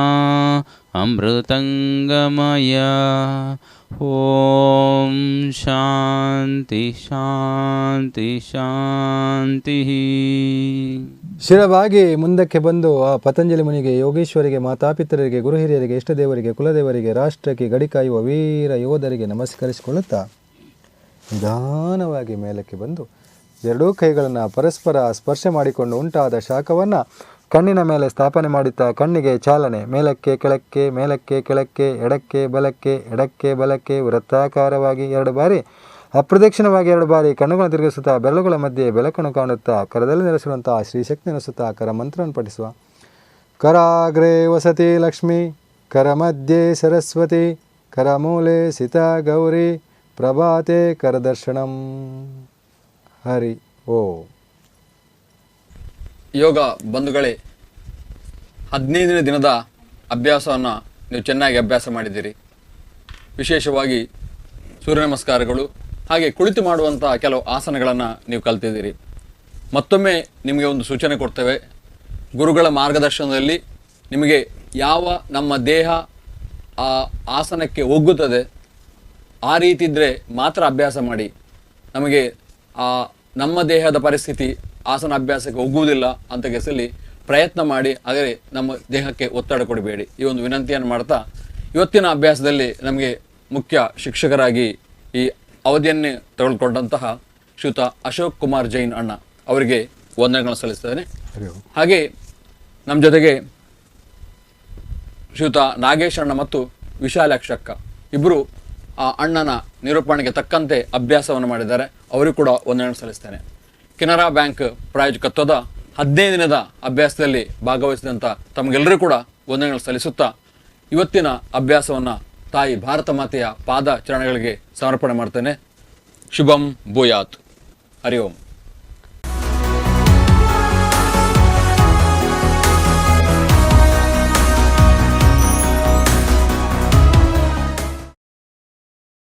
Speaker 3: ಅಮೃತಂಗಮಯ. ಓಂ ಶಾಂತಿ ಶಾಂತಿ ಶಾಂತಿ.
Speaker 2: ಶಿರವಾಗಿ ಮುಂದಕ್ಕೆ ಬಂದು ಆ ಪತಂಜಲಿ ಮುನಿಗೆ, ಯೋಗೇಶ್ವರಿಗೆ, ಮಾತಾಪಿತರಿಗೆ, ಗುರು ಹಿರಿಯರಿಗೆ, ಇಷ್ಟದೇವರಿಗೆ, ಕುಲದೇವರಿಗೆ, ರಾಷ್ಟ್ರಕ್ಕೆ ಗಡಿ ಕಾಯುವ ವೀರ ಯೋಧರಿಗೆ ನಮಸ್ಕರಿಸಿಕೊಳ್ಳುತ್ತಾ ನಿಧಾನವಾಗಿ ಮೇಲಕ್ಕೆ ಬಂದು ಎರಡೂ ಕೈಗಳನ್ನು ಪರಸ್ಪರ ಸ್ಪರ್ಶ ಮಾಡಿಕೊಂಡು ಉಂಟಾದ ಶಾಖವನ್ನು ಕಣ್ಣಿನ ಮೇಲೆ ಸ್ಥಾಪನೆ ಮಾಡುತ್ತಾ ಕಣ್ಣಿಗೆ ಚಾಲನೆ. ಮೇಲಕ್ಕೆ ಕೆಳಕ್ಕೆ, ಮೇಲಕ್ಕೆ ಕೆಳಕ್ಕೆ, ಎಡಕ್ಕೆ ಬಲಕ್ಕೆ, ಎಡಕ್ಕೆ ಬಲಕ್ಕೆ ವೃತ್ತಾಕಾರವಾಗಿ 2 ಬಾರಿ, ಅಪ್ರದಕ್ಷಿಣವಾಗಿ 2 ಬಾರಿ ಕಣ್ಣುಗಳನ್ನು ತಿರುಗಿಸುತ್ತಾ ಬೆರಳುಗಳ ಮಧ್ಯೆ ಬೆಳಕನ್ನು ಕಾಣುತ್ತಾ ಕರದಲ್ಲಿ ನೆಲೆಸಿರುವಂತಹ ಶ್ರೀಶಕ್ತಿ ನೆನೆಸುತ್ತಾ ಕರ ಮಂತ್ರವನ್ನು ಪಠಿಸುವ. ಕರಾಗ್ರೇ ವಸತಿ ಲಕ್ಷ್ಮಿ, ಕರ ಮಧ್ಯೆ ಸರಸ್ವತಿ, ಕರ ಮೂಲೆ ಸಿತಾ ಗೌರಿ, ಪ್ರಭಾತೆ ಕರದರ್ಶನಂ. ಹರಿ ಓ.
Speaker 1: ಯೋಗ ಬಂಧುಗಳೇ, 15ನೇ ದಿನದ ಅಭ್ಯಾಸವನ್ನು ನೀವು ಚೆನ್ನಾಗಿ ಅಭ್ಯಾಸ ಮಾಡಿದ್ದೀರಿ. ವಿಶೇಷವಾಗಿ ಸೂರ್ಯ ನಮಸ್ಕಾರಗಳು ಹಾಗೆ ಕುಳಿತು ಮಾಡುವಂಥ ಕೆಲವು ಆಸನಗಳನ್ನು ನೀವು ಕಲ್ತಿದ್ದೀರಿ. ಮತ್ತೊಮ್ಮೆ ನಿಮಗೆ ಒಂದು ಸೂಚನೆ ಕೊಡ್ತೇವೆ. ಗುರುಗಳ ಮಾರ್ಗದರ್ಶನದಲ್ಲಿ ನಿಮಗೆ ಯಾವ ನಮ್ಮ ದೇಹ ಆ ಆಸನಕ್ಕೆ ಒಗ್ಗುತ್ತದೆ ಆ ರೀತಿ ಇದ್ದರೆ ಮಾತ್ರ ಅಭ್ಯಾಸ ಮಾಡಿ. ನಮಗೆ ನಮ್ಮ ದೇಹದ ಪರಿಸ್ಥಿತಿ ಆಸನ ಅಭ್ಯಾಸಕ್ಕೆ ಒಗ್ಗುವುದಿಲ್ಲ ಅಂತ ಕೆಸಲಿ ಪ್ರಯತ್ನ ಮಾಡಿ, ಆದರೆ ನಮ್ಮ ದೇಹಕ್ಕೆ ಒತ್ತಡ ಕೊಡಬೇಡಿ. ಈ ಒಂದು ವಿನಂತಿಯನ್ನು ಮಾಡ್ತಾ ಇವತ್ತಿನ ಅಭ್ಯಾಸದಲ್ಲಿ ನಮಗೆ ಮುಖ್ಯ ಶಿಕ್ಷಕರಾಗಿ ಈ ಅವಧಿಯನ್ನೇ ತೆಗೆದುಕೊಂಡಂತಹ ಶ್ರೀಯುತ ಅಶೋಕ್ ಕುಮಾರ್ ಜೈನ್ ಅಣ್ಣ ಅವರಿಗೆ ವಂದನೆಗಳನ್ನು ಸಲ್ಲಿಸ್ತೇನೆ. ಹಾಗೆ ನಮ್ಮ ಜೊತೆಗೆ ಶ್ರೀಯುತ ನಾಗೇಶ್ ಅಣ್ಣ ಮತ್ತು ವಿಶಾಲಾಕ್ಷ ಅಕ್ಕ ಇಬ್ಬರು ಆ ಅಣ್ಣನ ನಿರೂಪಣೆಗೆ ತಕ್ಕಂತೆ ಅಭ್ಯಾಸವನ್ನು ಮಾಡಿದ್ದಾರೆ. ಅವರಿಗೂ ಕೂಡ ವಂದನೆಗಳನ್ನು ಸಲ್ಲಿಸ್ತೇನೆ. ಕೆನರಾ ಬ್ಯಾಂಕ್ ಪ್ರಾಯೋಜಕತ್ವದ 15 ದಿನದ ಅಭ್ಯಾಸದಲ್ಲಿ ಭಾಗವಹಿಸಿದಂಥ ತಮಗೆಲ್ಲರೂ ಕೂಡ ವಂದನೆಗಳು ಸಲ್ಲಿಸುತ್ತಾ ಇವತ್ತಿನ ಅಭ್ಯಾಸವನ್ನು ತಾಯಿ ಭಾರತ ಮಾತೆಯ ಪಾದ ಚರಣಗಳಿಗೆ ಸಮರ್ಪಣೆ ಮಾಡ್ತೇನೆ. ಶುಭಂ ಭೂಯಾತ್. ಹರಿ ಓಂ.